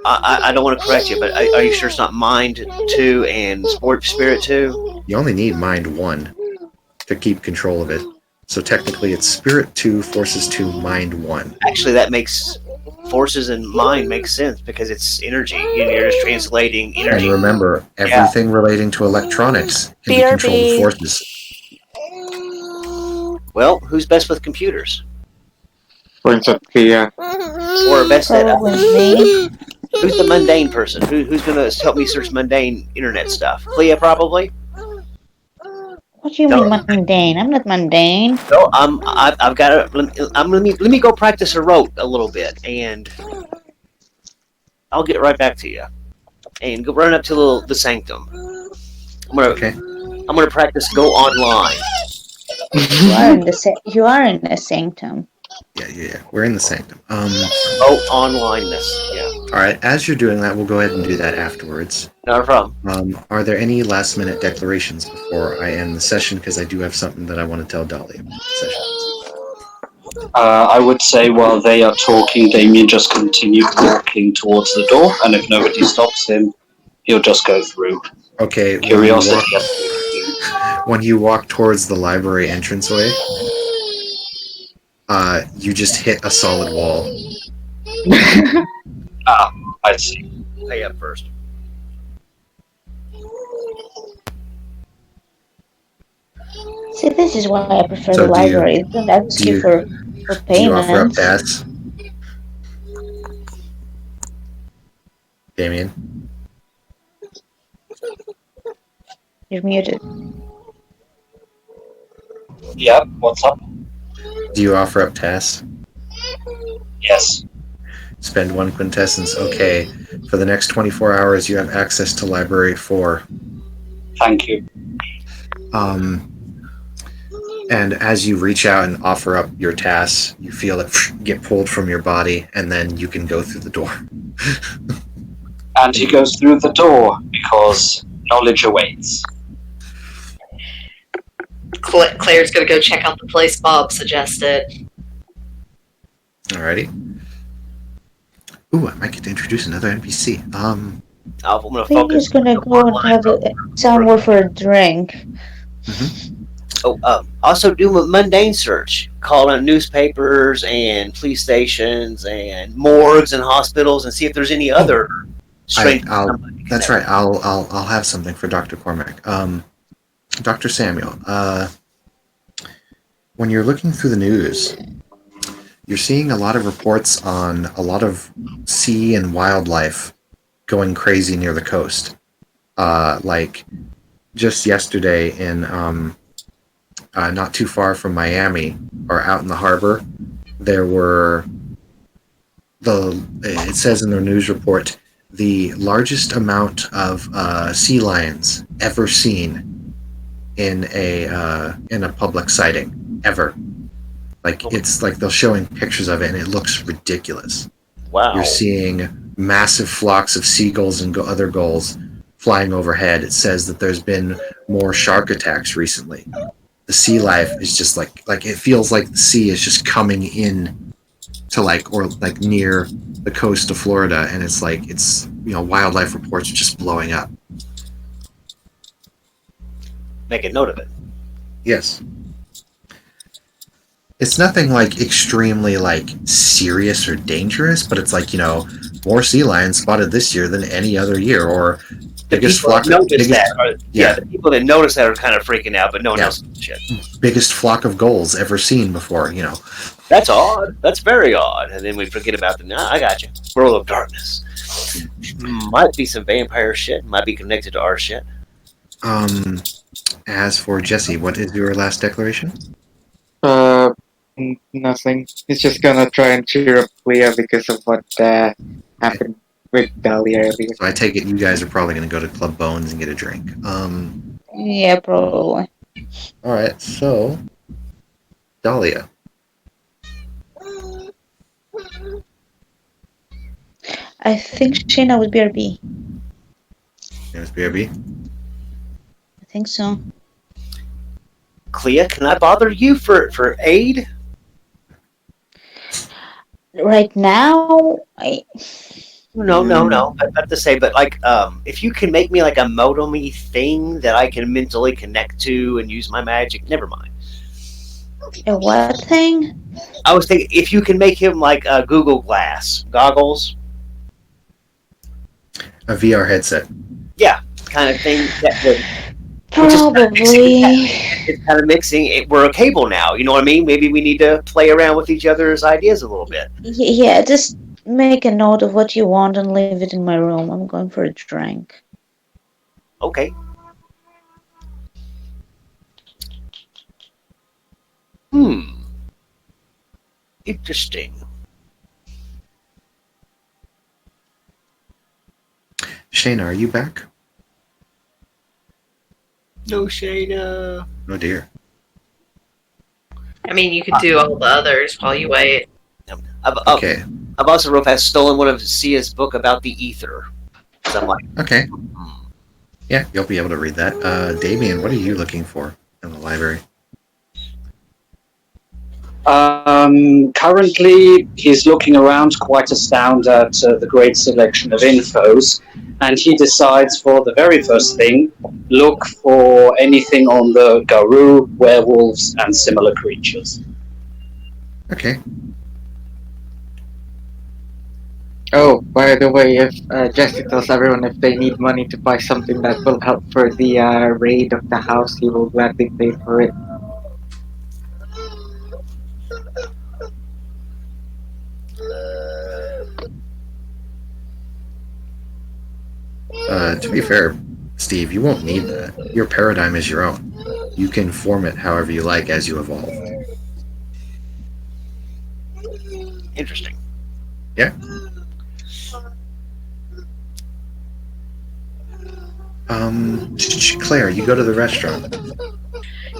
I don't want to correct you, but are you sure it's not Mind 2 and Spirit 2? You only need Mind 1 to keep control of it. So technically it's Spirit 2, Forces 2, Mind 1. Actually, that makes Forces and Mind make sense because it's energy. You're just translating energy. And remember, everything relating to electronics can be controlled with Forces. Well, who's best with computers? Points at Thea. Or best at... Probably me. Who's the mundane person? Who's going to help me search mundane internet stuff? Clea, probably? What do you mean mundane? I'm not mundane. No, I've got to... Let me go practice a rote a little bit, and I'll get right back to you. And go run up to the sanctum. I'm gonna practice go online. You are in the sanctum. Yeah. We're in the sanctum. Onlineness. Yeah. All right. As you're doing that, we'll go ahead and do that afterwards. Not a problem. Are there any last-minute declarations before I end the session? Because I do have something that I want to tell Dolly about the session. I would say while they are talking, Damien just continued walking towards the door, and if nobody stops him, he'll just go through. Okay. Curiosity. When you walk towards the library entranceway, you just hit a solid wall. I see. Pay up first. See, this is why I prefer So the library. It doesn't ask you for Do you offer up payment. tasks? Damien? You're muted. Yep, what's up? Do you offer up tasks? Yes. Spend 1 quintessence. Okay. For the next 24 hours, you have access to Library 4. Thank you. And as you reach out and offer up your tasks, you feel it get pulled from your body, and then you can go through the door. And he goes through the door because knowledge awaits. Claire's gonna go check out the place Bob suggested. Alrighty. Ooh, I might get to introduce another NPC. I'm going to I think focus. he's gonna go and have somewhere for a drink. Also do a mundane search. Call out newspapers and police stations and morgues and hospitals and see if there's any other strange. That's right. I'll have something for Dr. Cormac. Dr. Samuel. When you're looking through the news, you're seeing a lot of reports on a lot of sea and wildlife going crazy near the coast. Like just yesterday in not too far from Miami or out in the harbor, there were it says in their news report the largest amount of sea lions ever seen in a public sighting ever. Like it's like they're showing pictures of it and it looks ridiculous. Wow. You're seeing massive flocks of seagulls and other gulls flying overhead. It says that there's been more shark attacks recently. The sea life is just like it feels like the sea is just coming in to or near the coast of Florida, and it's wildlife reports are just blowing up. Make a note of it. Yes. It's nothing extremely serious or dangerous, but it's more sea lions spotted this year than any other year, or biggest flock. The people that notice that are kind of freaking out, but no one else gives a shit. Biggest flock of gulls ever seen before. That's odd. That's very odd. And then we forget about I got you. World of Darkness. Might be some vampire shit. Might be connected to our shit. As for Jesse, what is your last declaration? Nothing. He's just gonna try and cheer up Leah because of what happened with Dahlia earlier. So I take it you guys are probably going to go to Club Bones and get a drink. Yeah, probably. All right, so Dahlia. I think Shayna would BRB. There's BRB. I think so. Clea, can I bother you for aid? Right now, No. I have to say, but if you can make me a modem-y thing that I can mentally connect to and use my magic, never mind. A what thing? I was thinking if you can make him a Google Glass goggles. A VR headset. Yeah, kind of thing. That would. Probably. It's kind of mixing. We're a cable now. You know what I mean? Maybe we need to play around with each other's ideas a little bit. Yeah, just make a note of what you want and leave it in my room. I'm going for a drink. Okay. Interesting. Shayna, are you back? No, Shayna. Oh dear. I mean, you could do all the others while you wait. Okay. I've also real fast stolen one of Sia's book about the ether. So I'm like, okay. Yeah, you'll be able to read that. Damien, what are you looking for in the library? Currently, he's looking around, quite astounded at the great selection of infos, and he decides for the very first thing, look for anything on the Garou, werewolves, and similar creatures. Okay. Oh, by the way, if Jesse tells everyone if they need money to buy something that will help for the raid of the house, he will gladly pay for it. To be fair, Steve, you won't need that. Your paradigm is your own. You can form it however you like as you evolve. interesting. Yeah. Claire, you go to the restaurant.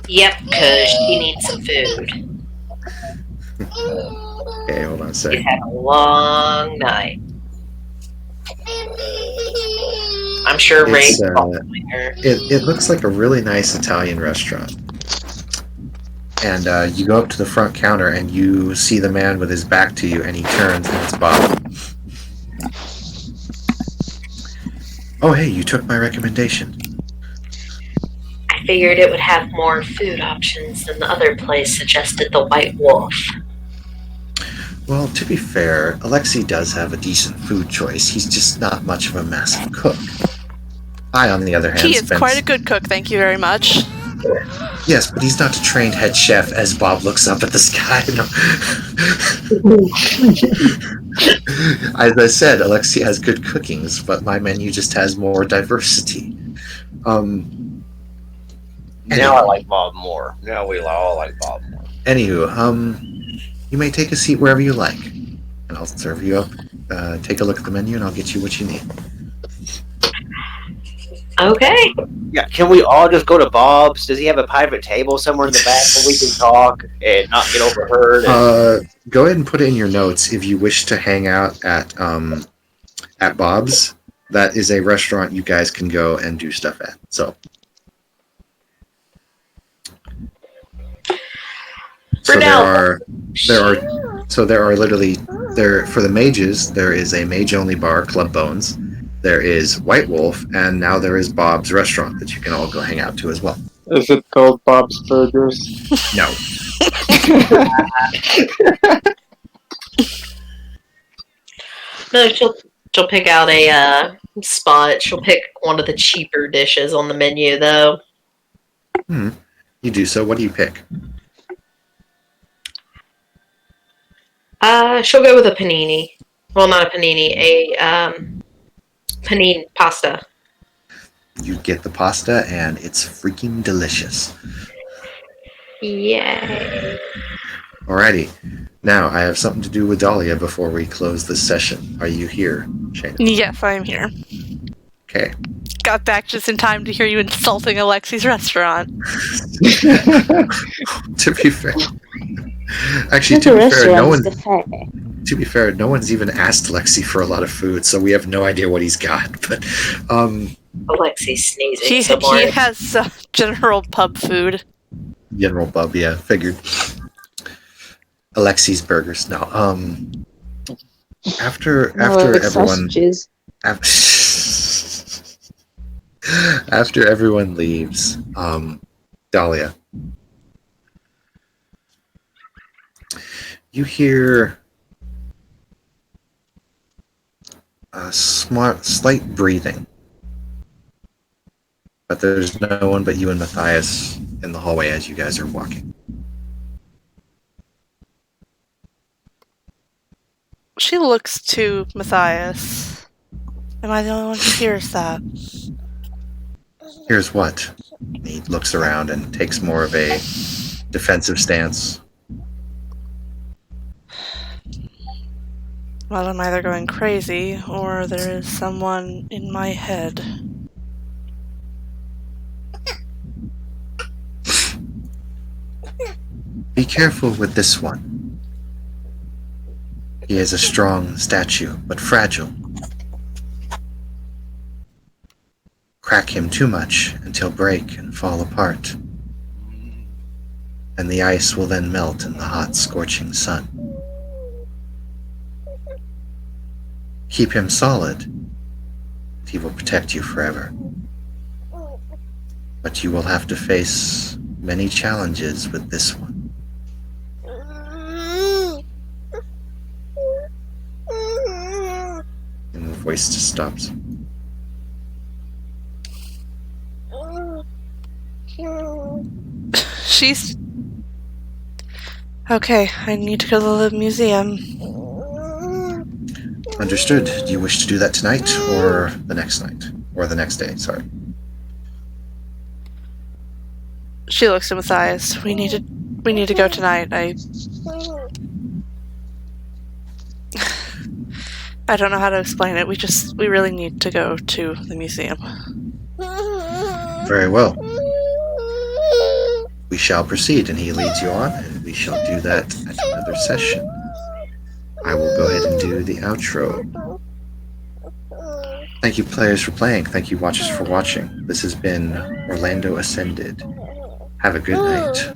Yep, because she needs some food. Okay, hold on a She second. had a long night. I'm sure Ray's following her. It looks like a really nice Italian restaurant. And you go up to the front counter and you see the man with his back to you, and he turns and it's Bob. Oh, hey, you took my recommendation. I figured it would have more food options than the other place suggested, the White Wolf. Well, to be fair, Alexi does have a decent food choice. He's just not much of a massive cook. I, on the other hand, He is quite a good cook, thank you very much. Yes, but he's not a trained head chef, as Bob looks up at the sky. As I said, Alexi has good cookings, but my menu just has more diversity. Now I like Bob more. Now we all like Bob more. Anywho, you may take a seat wherever you like, and I'll serve you up. Take a look at the menu, and I'll get you what you need. Okay. Yeah, can we all just go to Bob's? Does he have a private table somewhere in the back where we can talk and not get overheard? Go ahead and put it in your notes if you wish to hang out at Bob's. That is a restaurant you guys can go and do stuff at. So there are literally for the mages, there is a mage only bar, Club Bones. There is White Wolf, and now there is Bob's restaurant that you can all go hang out to as well. Is it called Bob's Burgers? No. No, she'll pick out a spot. She'll pick one of the cheaper dishes on the menu, though. You do so. What do you pick? She'll go with a panini. Well, not a panini, a panini pasta. You get the pasta, and it's freaking delicious. Yay. Alrighty. Now, I have something to do with Dahlia before we close this session. Are you here, Shayna? Yes, I am here. Okay. Got back just in time to hear you insulting Alexi's restaurant. To be fair. Actually, to be fair, no one's even asked Lexi for a lot of food, so we have no idea what he's got. But Alexi's sneezing. He has general pub food. General pub, yeah, figured. Alexi's burgers. No. After everyone after everyone leaves, Dahlia, you hear a slight breathing, but there's no one but you and Matthias in the hallway as you guys are walking. She looks to Matthias. Am I the only one who hears that? Here's what. He looks around and takes more of a defensive stance. Well, I'm either going crazy, or there is someone in my head. Be careful with this one. He is a strong statue, but fragile. Crack him too much, and he'll break and fall apart. And the ice will then melt in the hot, scorching sun. Keep him solid, and he will protect you forever. But you will have to face many challenges with this one. And the voice just stops. She's... Okay, I need to go to the museum. Understood. Do you wish to do that tonight, or the next night? Or the next day, sorry. She looks at Matthias. We need to go tonight. I don't know how to explain it. We really need to go to the museum. Very well. We shall proceed, and he leads you on, and we shall do that at another session. I will go ahead and do the outro. Thank you, players, for playing. Thank you, watchers, for watching. This has been Orlando Ascended. Have a good night.